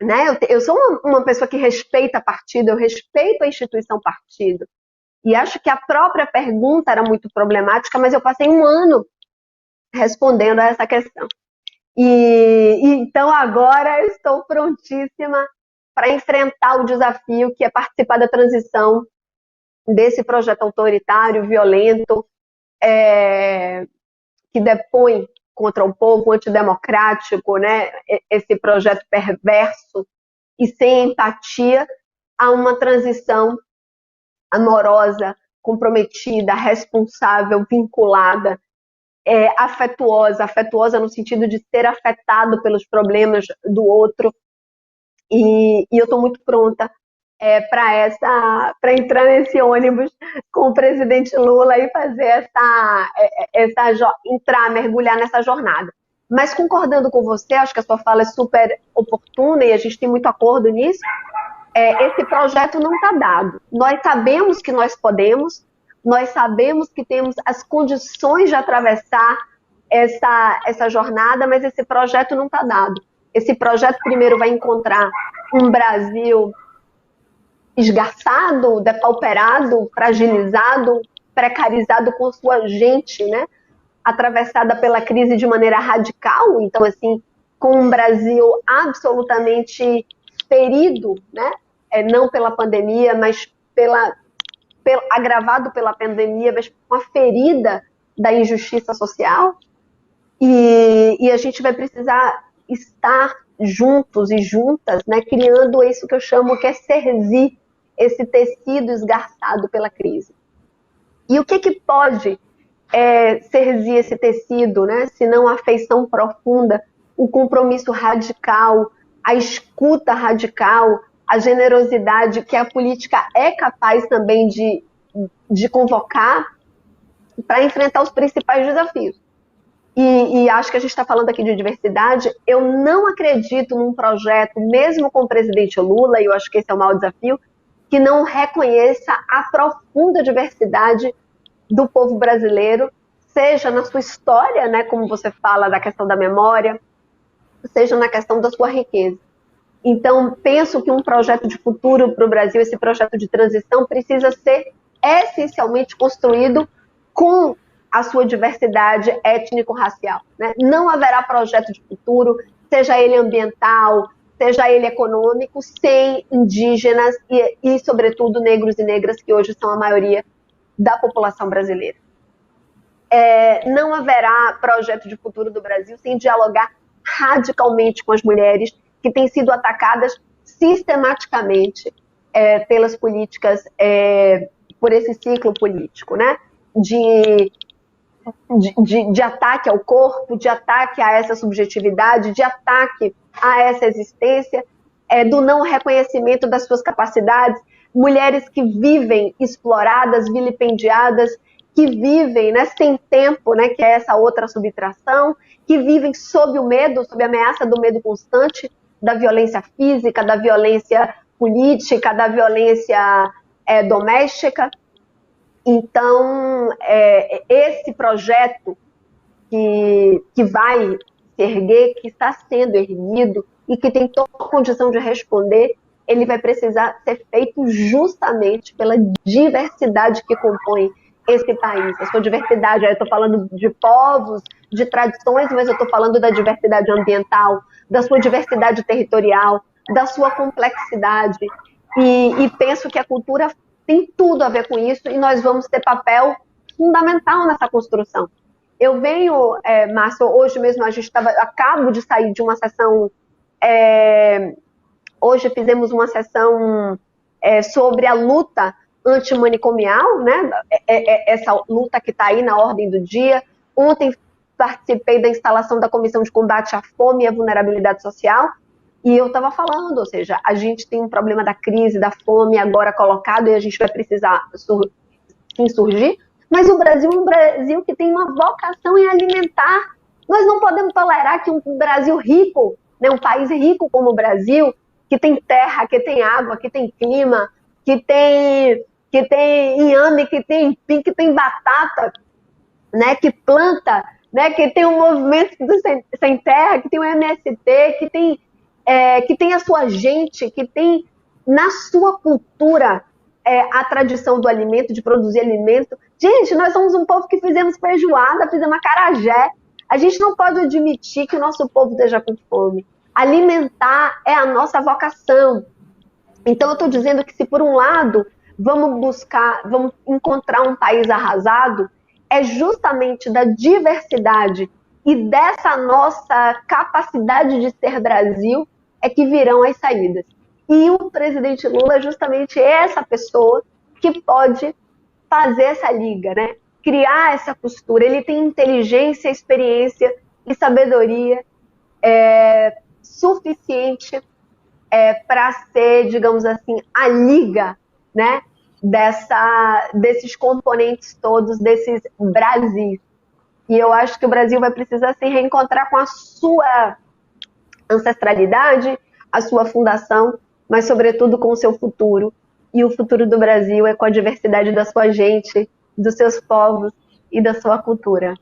né? Eu sou uma pessoa que respeita partido, eu respeito a instituição partido. E acho que a própria pergunta era muito problemática, mas eu passei um ano respondendo a essa questão. Então agora eu estou prontíssima para enfrentar o desafio que é participar da transição desse projeto autoritário, violento, que depõe contra o povo, antidemocrático, né? Esse projeto perverso e sem empatia, a uma transição amorosa, comprometida, responsável, vinculada, afetuosa no sentido de ser afetado pelos problemas do outro. E eu estou muito pronta para entrar nesse ônibus com o presidente Lula e fazer mergulhar nessa jornada. Mas concordando com você, acho que a sua fala é super oportuna e a gente tem muito acordo nisso, esse projeto não está dado. Nós sabemos que nós podemos, nós sabemos que temos as condições de atravessar essa jornada, mas esse projeto não está dado. Esse projeto primeiro vai encontrar um Brasil esgarçado, depauperado, fragilizado, precarizado com sua gente, né? Atravessada pela crise de maneira radical, então assim, com um Brasil absolutamente ferido, né? Não pela pandemia, mas agravado pela pandemia, mas com a ferida da injustiça social, e a gente vai precisar estar juntos e juntas, né, criando isso que eu chamo que é serzir esse tecido esgarçado pela crise. E o que pode serzir esse tecido, né, se não a afeição profunda, o compromisso radical, a escuta radical, a generosidade que a política é capaz também de convocar para enfrentar os principais desafios. E acho que a gente está falando aqui de diversidade. Eu não acredito num projeto, mesmo com o presidente Lula, e eu acho que esse é o maior desafio, que não reconheça a profunda diversidade do povo brasileiro, seja na sua história, né, como você fala da questão da memória, seja na questão da sua riqueza. Então, penso que um projeto de futuro para o Brasil, esse projeto de transição, precisa ser essencialmente construído com a sua diversidade étnico-racial, né? Não haverá projeto de futuro, seja ele ambiental, seja ele econômico, sem indígenas e, sobretudo, negros e negras, que hoje são a maioria da população brasileira. Não haverá projeto de futuro do Brasil sem dialogar radicalmente com as mulheres que têm sido atacadas sistematicamente pelas políticas, por esse ciclo político, né? De ataque ao corpo, de ataque a essa subjetividade, de ataque a essa existência, do não reconhecimento das suas capacidades, mulheres que vivem exploradas, vilipendiadas, que vivem, né, sem tempo, né, que é essa outra subtração, que vivem sob o medo, sob a ameaça do medo constante, da violência física, da violência política, da violência doméstica. Então, esse projeto que vai se erguer, que está sendo erguido e que tem toda a condição de responder, ele vai precisar ser feito justamente pela diversidade que compõe esse país. A sua diversidade, eu estou falando de povos, de tradições, mas eu estou falando da diversidade ambiental, da sua diversidade territorial, da sua complexidade. E penso que a cultura tem tudo a ver com isso e nós vamos ter papel fundamental nessa construção. Eu venho, Márcio, hoje mesmo acabo de sair de uma sessão, hoje fizemos uma sessão sobre a luta antimanicomial, né? Essa luta que está aí na ordem do dia. Ontem participei da instalação da Comissão de Combate à Fome e à Vulnerabilidade Social, e eu estava falando, ou seja, a gente tem um problema da crise, da fome agora colocado, e a gente vai precisar insurgir, mas o Brasil é um Brasil que tem uma vocação em alimentar. Nós não podemos tolerar que um Brasil rico, né, um país rico como o Brasil, que tem terra, que tem água, que tem clima, que tem inhame, que tem empim, que tem batata, né, que planta, né, que tem um movimento sem terra, que tem o MST, que tem a sua gente, que tem na sua cultura a tradição do alimento, de produzir alimento. Gente, nós somos um povo que fizemos feijoada, fizemos acarajé. A gente não pode admitir que o nosso povo esteja com fome. Alimentar é a nossa vocação. Então eu estou dizendo que se por um lado vamos encontrar um país arrasado, é justamente da diversidade e dessa nossa capacidade de ser Brasil é que virão as saídas. E o presidente Lula é justamente essa pessoa que pode fazer essa liga, né? Criar essa costura. Ele tem inteligência, experiência e sabedoria suficiente para ser, digamos assim, a liga, né? Desses componentes todos, desses Brasis. E eu acho que o Brasil vai precisar se reencontrar com a sua ancestralidade, a sua fundação, mas sobretudo com o seu futuro. E o futuro do Brasil é com a diversidade da sua gente, dos seus povos e da sua cultura.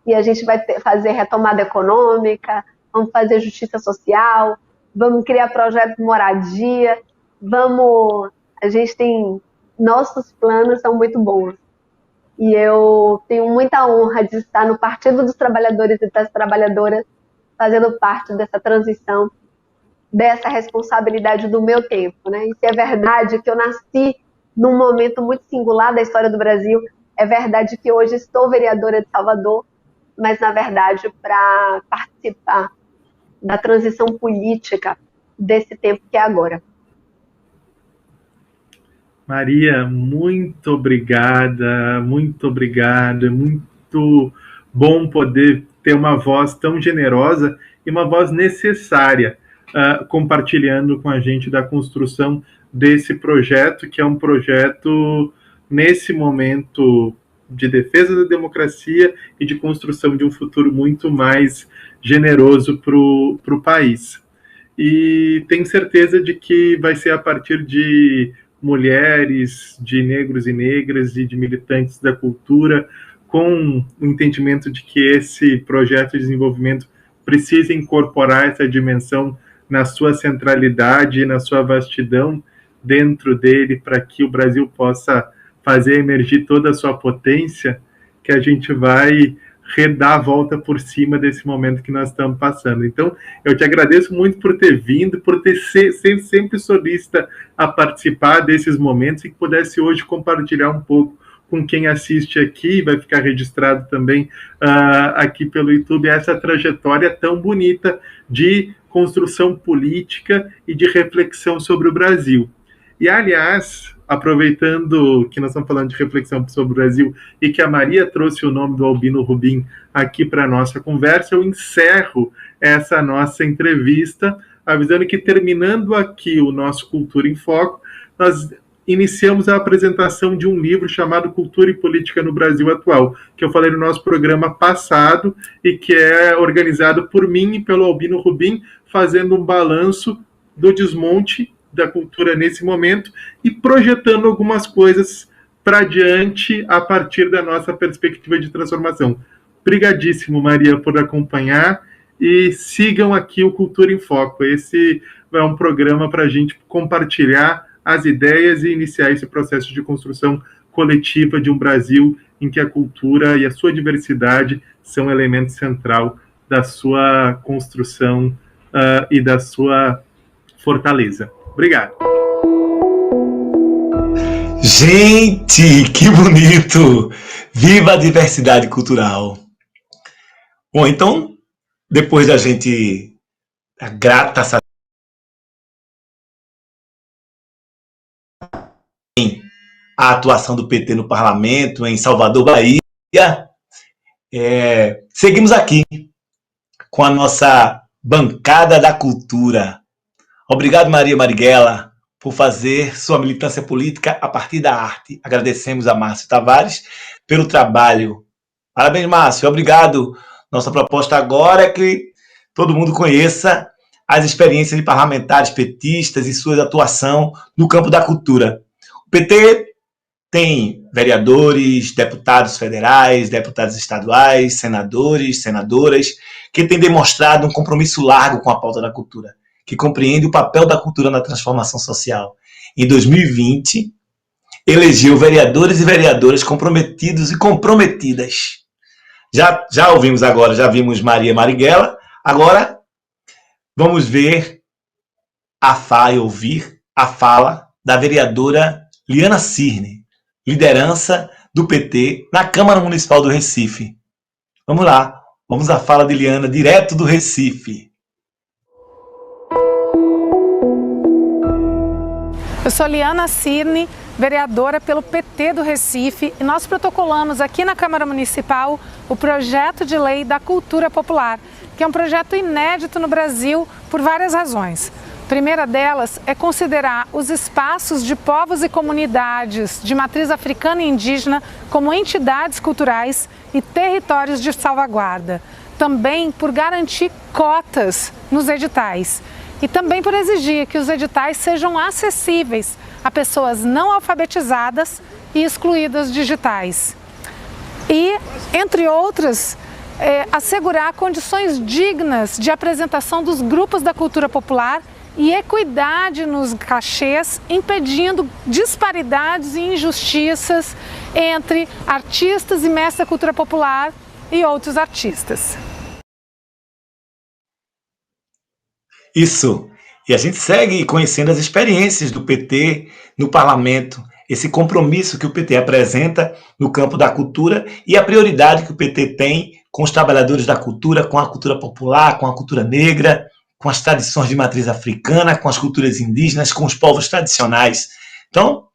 E a gente vai fazer retomada econômica, vamos fazer justiça social, vamos criar projetos de moradia, a gente tem, nossos planos são muito bons. E eu tenho muita honra de estar no Partido dos Trabalhadores e das Trabalhadoras, fazendo parte dessa transição, dessa responsabilidade do meu tempo, né? E se é verdade que eu nasci num momento muito singular da história do Brasil, é verdade que hoje estou vereadora de Salvador, mas, na verdade, para participar da transição política desse tempo que é agora. Maria, muito obrigada, muito obrigado. É muito bom poder ter uma voz tão generosa e uma voz necessária, compartilhando com a gente da construção desse projeto, que é um projeto, nesse momento, de defesa da democracia e de construção de um futuro muito mais generoso para o país. E tenho certeza de que vai ser a partir de mulheres, de negros e negras e de militantes da cultura, com o entendimento de que esse projeto de desenvolvimento precisa incorporar essa dimensão na sua centralidade e na sua vastidão dentro dele, para que o Brasil possa fazer emergir toda a sua potência, que a gente vai redar a volta por cima desse momento que nós estamos passando. Então, eu te agradeço muito por ter vindo, por ter sempre solícita a participar desses momentos e que pudesse hoje compartilhar um pouco com quem assiste aqui, vai ficar registrado também aqui pelo YouTube, essa trajetória tão bonita de construção política e de reflexão sobre o Brasil. E, aliás, aproveitando que nós estamos falando de reflexão sobre o Brasil e que a Maria trouxe o nome do Albino Rubim aqui para a nossa conversa, eu encerro essa nossa entrevista avisando que, terminando aqui o nosso Cultura em Foco, nós iniciamos a apresentação de um livro chamado Cultura e Política no Brasil Atual, que eu falei no nosso programa passado e que é organizado por mim e pelo Albino Rubim, fazendo um balanço do desmonte da cultura nesse momento e projetando algumas coisas para diante a partir da nossa perspectiva de transformação. Obrigadíssimo, Maria, por acompanhar e sigam aqui o Cultura em Foco. Esse é um programa para a gente compartilhar as ideias e iniciar esse processo de construção coletiva de um Brasil em que a cultura e a sua diversidade são um elemento central da sua construção e da sua fortaleza. Obrigado. Gente, que bonito! Viva a diversidade cultural! Bom, então, depois da gente, a grata a atuação do PT no parlamento, em Salvador, Bahia, seguimos aqui com a nossa bancada da cultura. Obrigado, Maria Marighella, por fazer sua militância política a partir da arte. Agradecemos a Márcio Tavares pelo trabalho. Parabéns, Márcio. Obrigado. Nossa proposta agora é que todo mundo conheça as experiências de parlamentares petistas e sua atuação no campo da cultura. O PT tem vereadores, deputados federais, deputados estaduais, senadores, senadoras, que têm demonstrado um compromisso largo com a pauta da cultura, que compreende o papel da cultura na transformação social. Em 2020, elegeu vereadores e vereadoras comprometidos e comprometidas. Já ouvimos agora, já vimos Maria Marighella, agora vamos ver ouvir a fala da vereadora Liana Cirne, liderança do PT na Câmara Municipal do Recife. Vamos lá, vamos à fala de Liana, direto do Recife. Eu sou Liana Cirne, vereadora pelo PT do Recife, e nós protocolamos aqui na Câmara Municipal o projeto de lei da cultura popular, que é um projeto inédito no Brasil por várias razões. A primeira delas é considerar os espaços de povos e comunidades de matriz africana e indígena como entidades culturais e territórios de salvaguarda. Também por garantir cotas nos editais. E também por exigir que os editais sejam acessíveis a pessoas não alfabetizadas e excluídas digitais. E, entre outras, assegurar condições dignas de apresentação dos grupos da cultura popular e equidade nos cachês, impedindo disparidades e injustiças entre artistas e mestres da cultura popular e outros artistas. Isso. E a gente segue conhecendo as experiências do PT no parlamento, esse compromisso que o PT apresenta no campo da cultura e a prioridade que o PT tem com os trabalhadores da cultura, com a cultura popular, com a cultura negra, com as tradições de matriz africana, com as culturas indígenas, com os povos tradicionais. Então,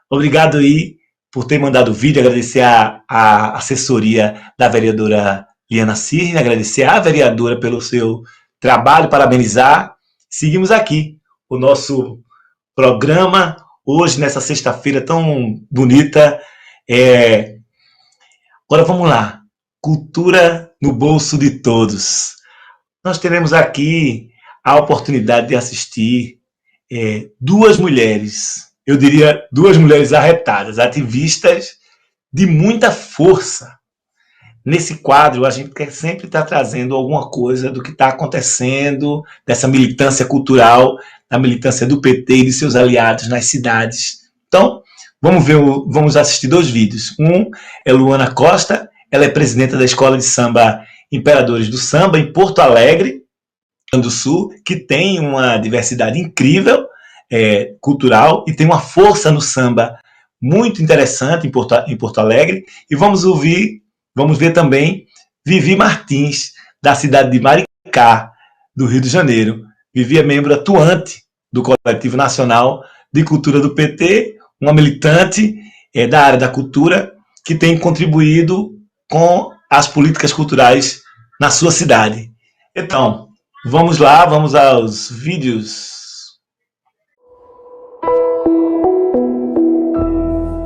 obrigado aí por ter mandado o vídeo, agradecer a assessoria da vereadora Liana Cirne, agradecer à vereadora pelo seu trabalho, parabenizar. Seguimos aqui o nosso programa, hoje, nessa sexta-feira tão bonita. Agora vamos lá, cultura no bolso de todos. Nós teremos aqui a oportunidade de assistir duas mulheres, eu diria duas mulheres arretadas, ativistas de muita força. Nesse quadro, a gente quer sempre estar trazendo alguma coisa do que está acontecendo, dessa militância cultural, da militância do PT e de seus aliados nas cidades. Então, vamos assistir dois vídeos. Um é Luana Costa, ela é presidenta da Escola de Samba Imperadores do Samba, em Porto Alegre, Rio Grande do Sul, que tem uma diversidade incrível, cultural, e tem uma força no samba muito interessante em Porto Alegre. E vamos ver também Vivi Martins, da cidade de Maricá, do Rio de Janeiro. Vivi é membro atuante do Coletivo Nacional de Cultura do PT, uma militante da área da cultura que tem contribuído com as políticas culturais na sua cidade. Então, vamos lá, vamos aos vídeos.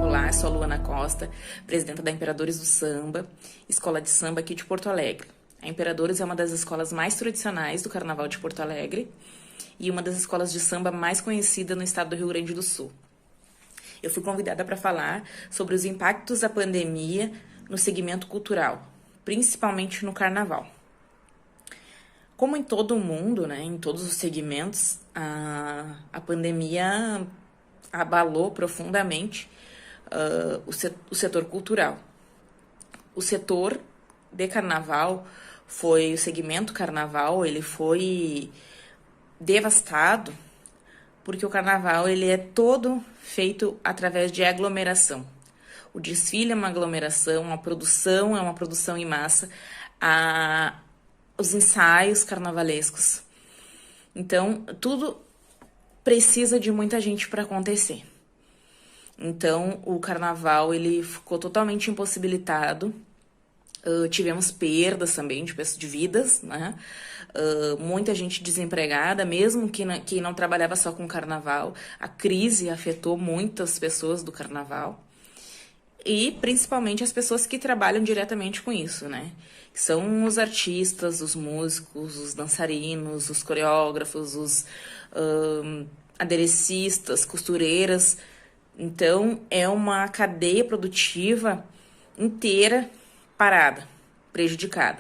Olá, sou a Luana Costa, presidenta da Imperadores do Samba, escola de samba aqui de Porto Alegre. A Imperadores é uma das escolas mais tradicionais do Carnaval de Porto Alegre e uma das escolas de samba mais conhecida no estado do Rio Grande do Sul. Eu fui convidada para falar sobre os impactos da pandemia no segmento cultural, principalmente no Carnaval. Como em todo o mundo, né, em todos os segmentos, a pandemia abalou profundamente o setor cultural. O setor de Carnaval o segmento Carnaval, ele foi devastado porque o Carnaval ele é todo feito através de aglomeração. O desfile é uma aglomeração, a produção é uma produção em massa, os ensaios carnavalescos. Então, tudo precisa de muita gente para acontecer. Então, o Carnaval ele ficou totalmente impossibilitado. Tivemos perdas também de vidas, né? Muita gente desempregada, mesmo que não trabalhava só com Carnaval. A crise afetou muitas pessoas do Carnaval. E principalmente as pessoas que trabalham diretamente com isso, né? Que são os artistas, os músicos, os dançarinos, os coreógrafos, os aderecistas, costureiras. Então, é uma cadeia produtiva inteira parada, prejudicada.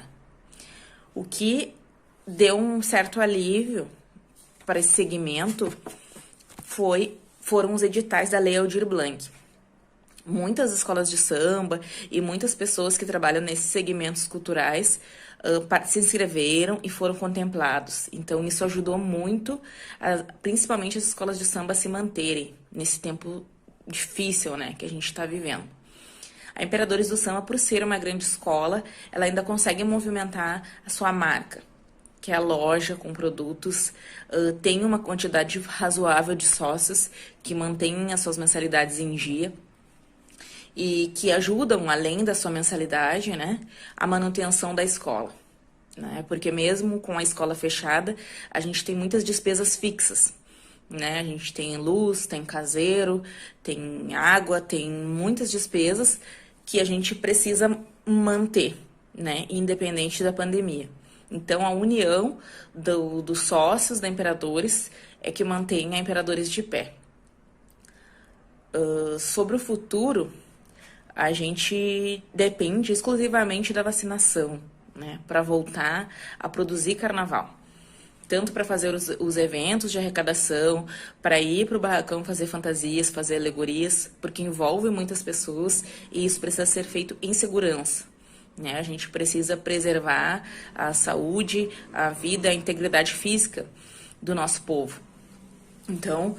O que deu um certo alívio para esse segmento foram os editais da Lei Aldir Blanc. Muitas escolas de samba e muitas pessoas que trabalham nesses segmentos culturais se inscreveram e foram contemplados. Então, isso ajudou muito, principalmente as escolas de samba, a se manterem nesse tempo difícil, né, que a gente está vivendo. A Imperadores do Samba, por ser uma grande escola, ela ainda consegue movimentar a sua marca, que é a loja com produtos, tem uma quantidade razoável de sócios que mantêm as suas mensalidades em dia e que ajudam, além da sua mensalidade, né, a manutenção da escola. Né? Porque mesmo com a escola fechada, a gente tem muitas despesas fixas. Né? A gente tem luz, tem caseiro, tem água, tem muitas despesas que a gente precisa manter, né? Independente da pandemia. Então, a união dos sócios da Imperadores é que mantém a Imperadores de pé. Sobre o futuro, a gente depende exclusivamente da vacinação, né? Para voltar a produzir Carnaval. Tanto para fazer os eventos de arrecadação, para ir para o barracão fazer fantasias, fazer alegorias, porque envolve muitas pessoas e isso precisa ser feito em segurança. Né? A gente precisa preservar a saúde, a vida, a integridade física do nosso povo. Então,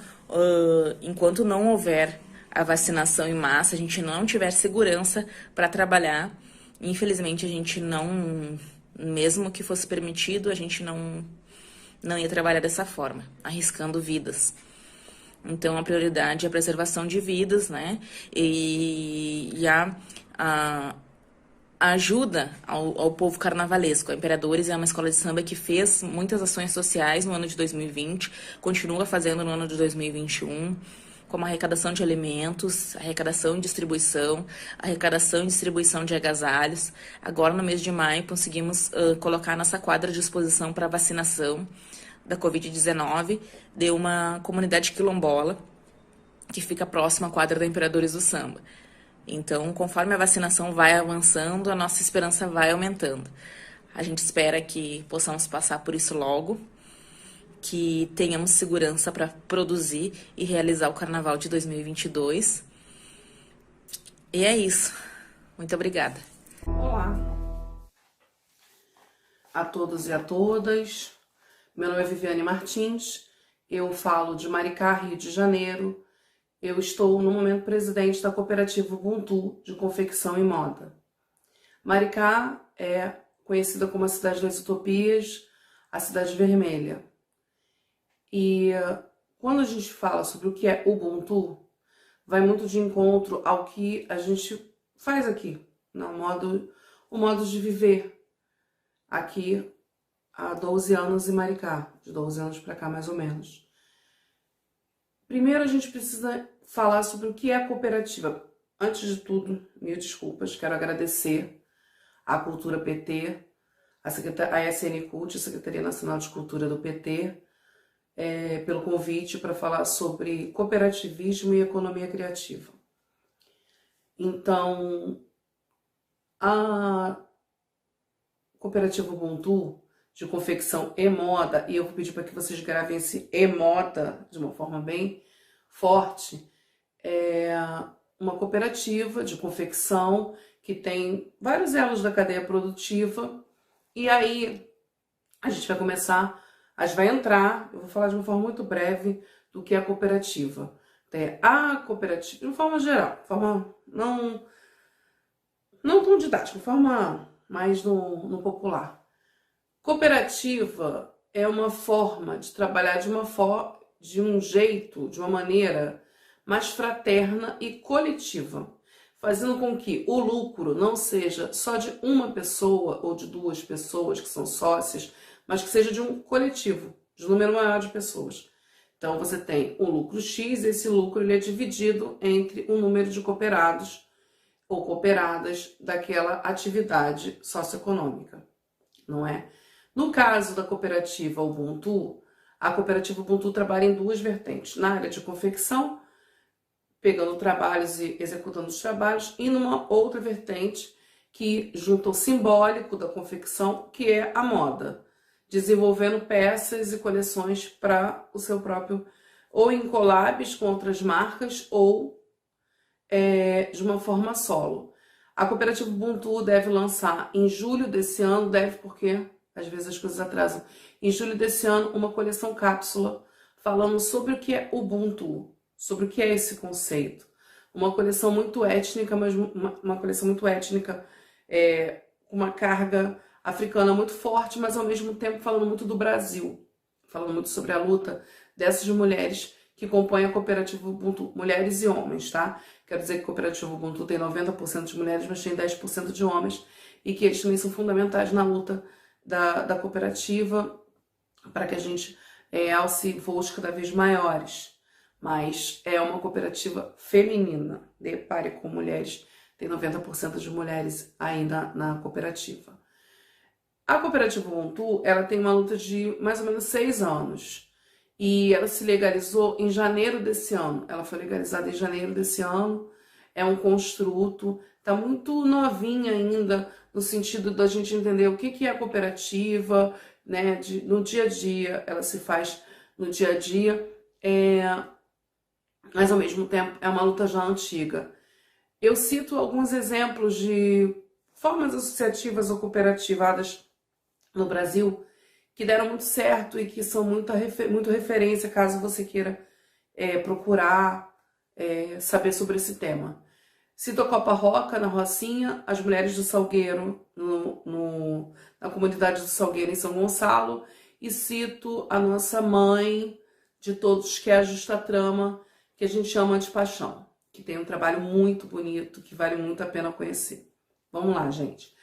enquanto não houver a vacinação em massa, a gente não tiver segurança para trabalhar, infelizmente a gente não, mesmo que fosse permitido, a gente não ia trabalhar dessa forma, arriscando vidas. Então, a prioridade é a preservação de vidas, né? E a ajuda ao povo carnavalesco. A Imperadores é uma escola de samba que fez muitas ações sociais no ano de 2020, continua fazendo no ano de 2021, como arrecadação de alimentos, arrecadação e distribuição de agasalhos. Agora, no mês de maio, conseguimos colocar nossa quadra à disposição para vacinação da Covid-19 de uma comunidade quilombola que fica próxima à quadra da Imperadores do Samba. Então, conforme a vacinação vai avançando, a nossa esperança vai aumentando. A gente espera que possamos passar por isso logo, que tenhamos segurança para produzir e realizar o Carnaval de 2022. E é isso. Muito obrigada. Olá a todos e a todas. Meu nome é Viviane Martins, eu falo de Maricá, Rio de Janeiro. Eu estou, no momento, presidente da cooperativa Ubuntu de confecção e moda. Maricá é conhecida como a cidade das utopias, a Cidade Vermelha. E quando a gente fala sobre o que é Ubuntu, vai muito de encontro ao que a gente faz aqui, no o modo de viver aqui há 12 anos em Maricá, de 12 anos para cá mais ou menos. Primeiro a gente precisa falar sobre o que é a cooperativa. Antes de tudo, mil desculpas, quero agradecer à Cultura PT, a SN Cult, a Secretaria Nacional de Cultura do PT, pelo convite para falar sobre cooperativismo e economia criativa. Então, a cooperativa Ubuntu, de confecção e moda, e eu vou pedir para que vocês gravem esse e moda de uma forma bem forte, é uma cooperativa de confecção que tem vários elos da cadeia produtiva, e aí a gente vai começar, a gente vai entrar, eu vou falar de uma forma muito breve do que é a cooperativa. A cooperativa, de uma forma geral, de forma não tão didática, de forma mais no popular. Cooperativa é uma forma de trabalhar de um jeito, de uma maneira mais fraterna e coletiva, fazendo com que o lucro não seja só de uma pessoa ou de duas pessoas que são sócias, mas que seja de um coletivo, de um número maior de pessoas. Então você tem um lucro X, e esse lucro ele é dividido entre um número de cooperados ou cooperadas daquela atividade socioeconômica, não é? No caso da cooperativa Ubuntu, a cooperativa Ubuntu trabalha em duas vertentes. Na área de confecção, pegando trabalhos e executando os trabalhos, e numa outra vertente que junta o simbólico da confecção, que é a moda, desenvolvendo peças e coleções para o seu próprio, ou em collabs com outras marcas, ou de uma forma solo. A cooperativa Ubuntu deve lançar em julho desse ano, porque às vezes as coisas atrasam, em julho desse ano, uma coleção cápsula falando sobre o que é Ubuntu, sobre o que é esse conceito. Uma coleção muito étnica, mas uma coleção muito étnica, com uma carga africana muito forte, mas ao mesmo tempo falando muito do Brasil, falando muito sobre a luta dessas mulheres que compõem a cooperativa Ubuntu, mulheres e homens, tá? Quero dizer que a cooperativa Ubuntu tem 90% de mulheres, mas tem 10% de homens, e que eles também são fundamentais na luta da cooperativa para que a gente alce voos cada vez maiores. Mas é uma cooperativa feminina, depare com mulheres, tem 90% de mulheres ainda na cooperativa. A cooperativa Ubuntu, ela tem uma luta de mais ou menos 6 anos, e ela se legalizou em janeiro desse ano. Ela foi legalizada em janeiro desse ano, é um construto, está muito novinha ainda, no sentido da gente entender o que é a cooperativa, né? No dia a dia, ela se faz no dia a dia, mas ao mesmo tempo é uma luta já antiga. Eu cito alguns exemplos de formas associativas ou cooperativadas no Brasil que deram muito certo e que são muito referência caso você queira procurar saber sobre esse tema. Cito a Copa Roca, na Rocinha, as mulheres do Salgueiro, na comunidade do Salgueiro, em São Gonçalo, e cito a nossa mãe de todos, que é a Justa Trama, que a gente chama de Paixão, que tem um trabalho muito bonito, que vale muito a pena conhecer. Vamos lá, gente.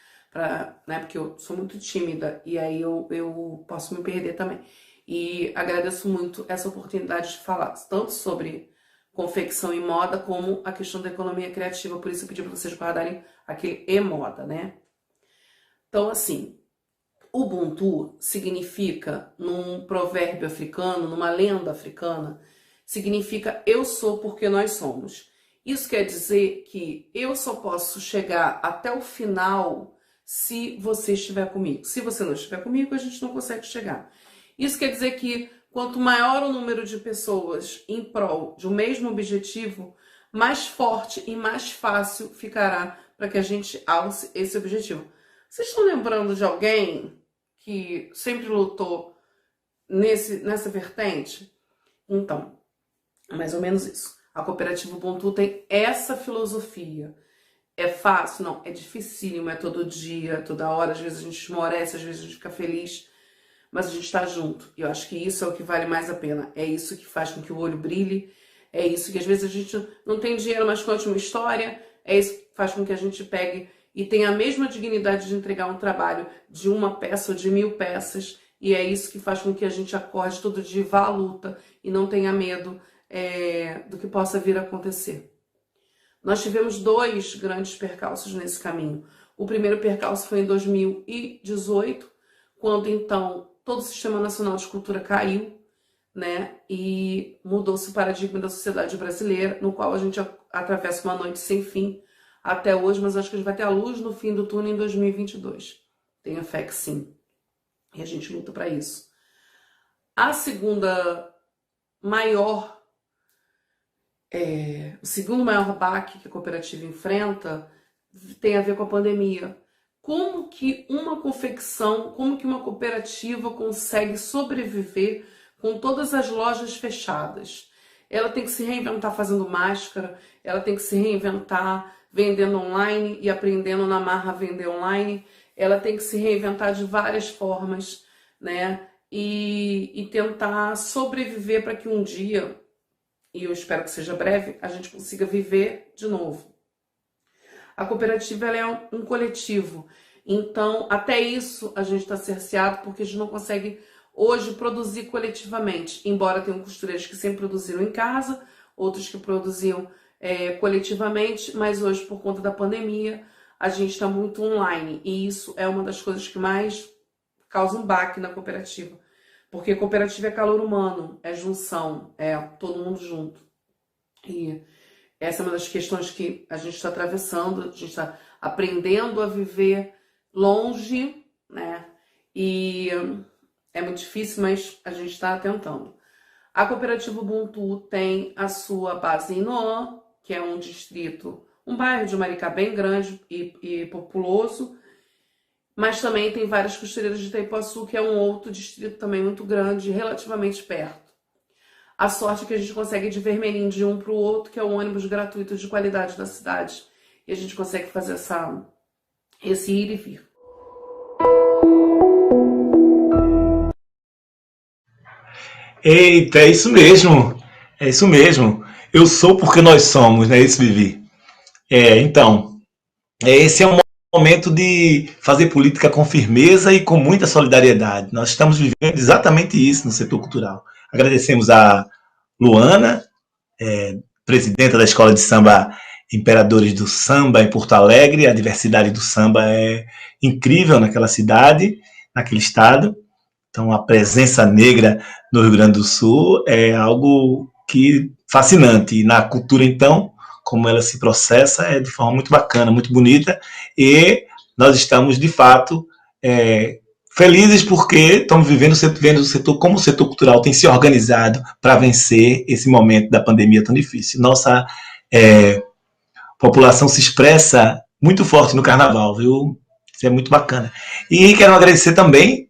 Porque eu sou muito tímida e aí eu posso me perder também. E agradeço muito essa oportunidade de falar tanto sobre confecção e moda, como a questão da economia criativa. Por isso eu pedi para vocês guardarem aquele e-moda, né? Então, assim, Ubuntu significa, num provérbio africano, numa lenda africana, significa eu sou porque nós somos. Isso quer dizer que eu só posso chegar até o final se você estiver comigo. Se você não estiver comigo, a gente não consegue chegar. Isso quer dizer que quanto maior o número de pessoas em prol de um mesmo objetivo, mais forte e mais fácil ficará para que a gente alce esse objetivo. Vocês estão lembrando de alguém que sempre lutou nessa vertente? Então, mais ou menos isso. A cooperativa Ubuntu tem essa filosofia. É fácil? Não. É dificílimo, é todo dia, toda hora. Às vezes a gente esmorece, às vezes a gente fica feliz. mas a gente está junto. E eu acho que isso é o que vale mais a pena. É isso que faz com que o olho brilhe. É isso que às vezes a gente não tem dinheiro, mas conte uma história. É isso que faz com que a gente pegue e tenha a mesma dignidade de entregar um trabalho de uma peça ou de 1000 peças. E é isso que faz com que a gente acorde todo dia e vá à luta e não tenha medo do que possa vir a acontecer. Nós tivemos 2 grandes percalços nesse caminho. O primeiro percalço foi em 2018, quando então todo o Sistema Nacional de Cultura caiu, né? E mudou-se o paradigma da sociedade brasileira, no qual a gente atravessa uma noite sem fim até hoje, mas acho que a gente vai ter a luz no fim do túnel em 2022. Tenho fé que sim. E a gente luta para isso. A segunda maior, o segundo maior baque que a cooperativa enfrenta tem a ver com a pandemia. Como que uma confecção, como que uma cooperativa consegue sobreviver com todas as lojas fechadas? Ela tem que se reinventar fazendo máscara, ela tem que se reinventar vendendo online e aprendendo na marra a vender online, ela tem que se reinventar de várias formas, né? E tentar sobreviver para que um dia, e eu espero que seja breve, a gente consiga viver de novo. A cooperativa ela é um coletivo, então até isso a gente está cerceado porque a gente não consegue hoje produzir coletivamente, embora tenham costureiros que sempre produziram em casa, outros que produziam coletivamente, mas hoje por conta da pandemia a gente está muito online e isso é uma das coisas que mais causa um baque na cooperativa, porque cooperativa é calor humano, é junção, é todo mundo junto. E essa é uma das questões que a gente está atravessando, a gente está aprendendo a viver longe, né? E é muito difícil, mas a gente está tentando. A cooperativa Ubuntu tem a sua base em Noan, que é um distrito, um bairro de Maricá bem grande e populoso, mas também tem várias costureiras de Itaipuaçu, que é um outro distrito também muito grande, relativamente perto. A sorte é que a gente consegue ir de vermelhinho de um para o outro, que é o ônibus gratuito de qualidade da cidade. E a gente consegue fazer esse ir e vir. Eita, é isso mesmo. É isso mesmo. Eu sou porque nós somos, né? Isso, Vivi. Então, esse é um momento de fazer política com firmeza e com muita solidariedade. Nós estamos vivendo exatamente isso no setor cultural. Agradecemos a Luana, presidenta da Escola de Samba Imperadores do Samba em Porto Alegre. A diversidade do samba é incrível naquela cidade, naquele estado. Então, a presença negra no Rio Grande do Sul é algo fascinante. E na cultura, então, como ela se processa, é de forma muito bacana, muito bonita. E nós estamos, de fato, felizes porque estamos vendo o setor, como o setor cultural tem se organizado para vencer esse momento da pandemia tão difícil. Nossa população se expressa muito forte no carnaval, viu? Isso é muito bacana. E quero agradecer também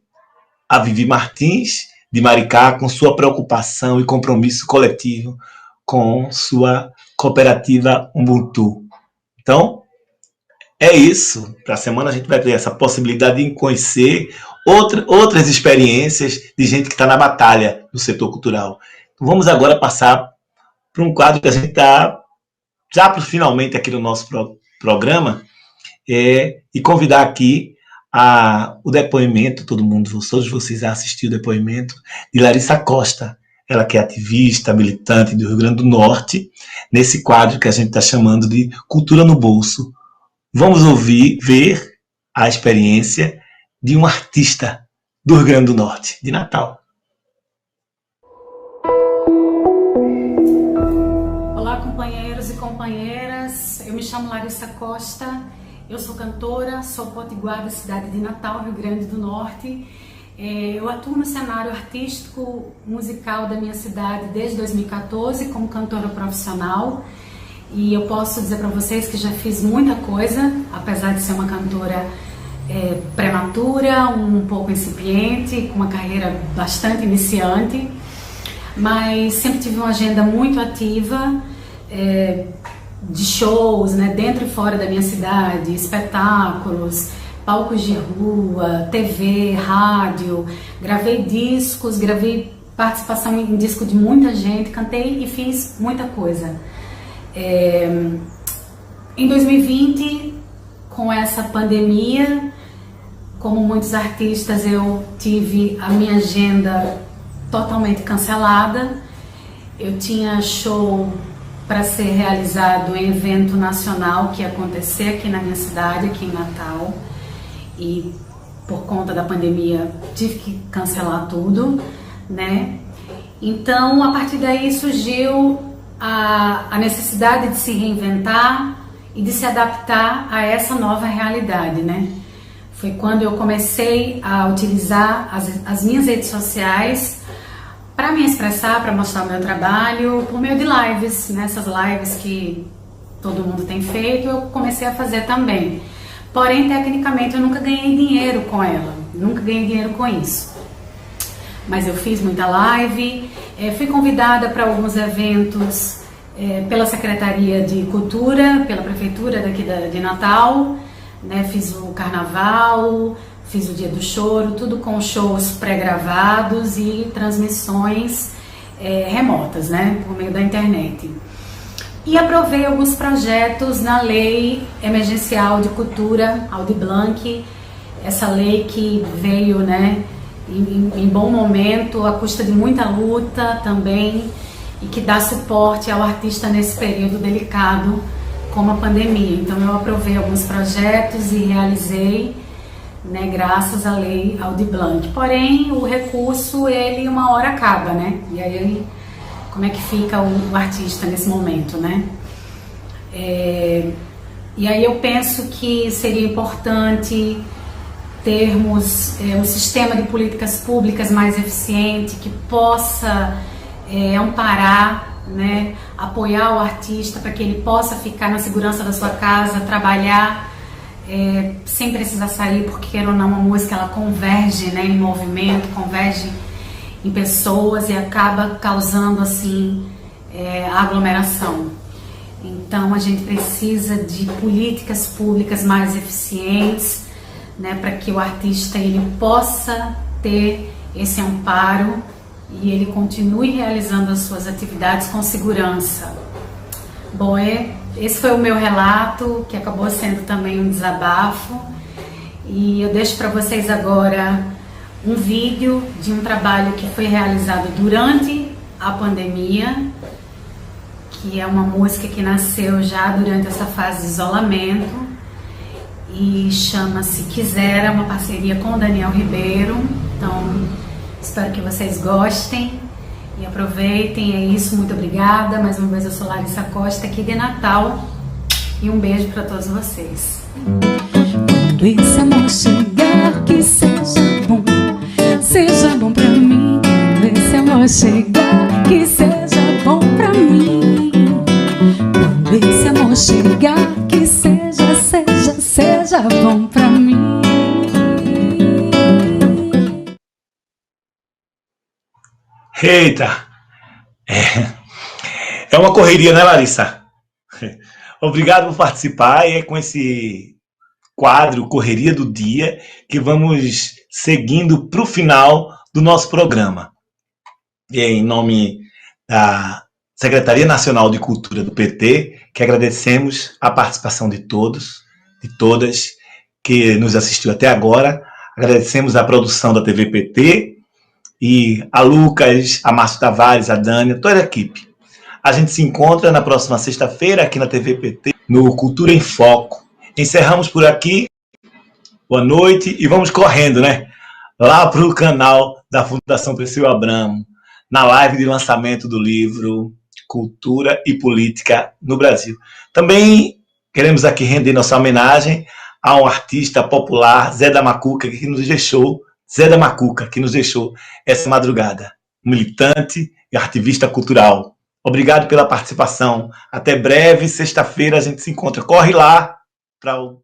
a Vivi Martins, de Maricá, com sua preocupação e compromisso coletivo com sua cooperativa Ubuntu. Então, é isso. Para a semana a gente vai ter essa possibilidade de conhecer outras experiências de gente que está na batalha do setor cultural. Então, vamos agora passar para um quadro que a gente está já finalmente aqui no nosso programa e convidar aqui o depoimento, todos vocês assistiram o depoimento de Larissa Costa, ela que é ativista, militante do Rio Grande do Norte, nesse quadro que a gente está chamando de Cultura no Bolso. Vamos ver a experiência de um artista do Rio Grande do Norte, de Natal. Olá, companheiros e companheiras, eu me chamo Larissa Costa. Eu sou cantora, sou potiguar da cidade de Natal, Rio Grande do Norte. Eu atuo no cenário artístico musical da minha cidade desde 2014 como cantora profissional. E eu posso dizer para vocês que já fiz muita coisa, apesar de ser uma cantora prematura, um pouco incipiente, com uma carreira bastante iniciante. Mas sempre tive uma agenda muito ativa, de shows, né, dentro e fora da minha cidade, espetáculos, palcos de rua, TV, rádio, gravei discos, gravei participação em disco de muita gente, cantei e fiz muita coisa. Em 2020, com essa pandemia, como muitos artistas, eu tive a minha agenda totalmente cancelada. Eu tinha show para ser realizado em evento nacional que ia acontecer aqui na minha cidade, aqui em Natal, e por conta da pandemia tive que cancelar tudo, né? Então, a partir daí surgiu a necessidade de se reinventar e de se adaptar a essa nova realidade, né? Foi quando eu comecei a utilizar as minhas redes sociais para me expressar, para mostrar o meu trabalho, por meio de lives, né? Essas lives que todo mundo tem feito, eu comecei a fazer também. Porém, tecnicamente, eu nunca ganhei dinheiro com ela, nunca ganhei dinheiro com isso. Mas eu fiz muita live, fui convidada para alguns eventos pela Secretaria de Cultura, pela Prefeitura daqui de Natal, né? Fiz o Carnaval, fiz o Dia do Choro, tudo com shows pré-gravados e transmissões remotas, né? Por meio da internet. E aprovei alguns projetos na Lei Emergencial de Cultura, Aldir Blanc, essa lei que veio, né, em bom momento, à custa de muita luta também, e que dá suporte ao artista nesse período delicado como a pandemia. Então eu aprovei alguns projetos e realizei, né, graças à Lei Aldir Blanc. Porém, o recurso, ele uma hora acaba, né? E aí, como é que fica o artista nesse momento, né? E aí eu penso que seria importante termos um sistema de políticas públicas mais eficiente, que possa amparar, né, apoiar o artista para que ele possa ficar na segurança da sua casa, trabalhar sem precisar sair, porque queira ou não, a música ela converge, né, em movimento, converge em pessoas e acaba causando assim aglomeração. Então a gente precisa de políticas públicas mais eficientes, né, para que o artista ele possa ter esse amparo e ele continue realizando as suas atividades com segurança. Bom, esse foi o meu relato, que acabou sendo também um desabafo, e eu deixo para vocês agora um vídeo de um trabalho que foi realizado durante a pandemia, que é uma música que nasceu já durante essa fase de isolamento e chama-Se Quisera, uma parceria com o Daniel Ribeiro. Então, espero que vocês gostem e aproveitem. É isso, muito obrigada. Mais uma vez, eu sou Larissa Costa, aqui de Natal, e um beijo para todos vocês. Quando esse amor chegar, que seja bom pra mim. Quando esse amor chegar, que seja bom pra mim. Quando esse amor chegar, que seja bom pra mim. Eita! É uma correria, né, Larissa? Obrigado por participar, e é com esse quadro Correria do Dia que vamos seguindo para o final do nosso programa. E em nome da Secretaria Nacional de Cultura do PT, que agradecemos a participação de todos, de todas, que nos assistiu até agora. Agradecemos a produção da TV PT e a Lucas, a Márcio Tavares, a Dani, toda a equipe. A gente se encontra na próxima sexta-feira aqui na TV PT, no Cultura em Foco. Encerramos por aqui. Boa noite e vamos correndo, né? Lá para o canal da Fundação Perseu Abramo, na live de lançamento do livro Cultura e Política no Brasil. Também queremos aqui render nossa homenagem a um artista popular, Zé da Macuca, que nos deixou essa madrugada. Militante e ativista cultural. Obrigado pela participação. Até breve, sexta-feira a gente se encontra. Corre lá para o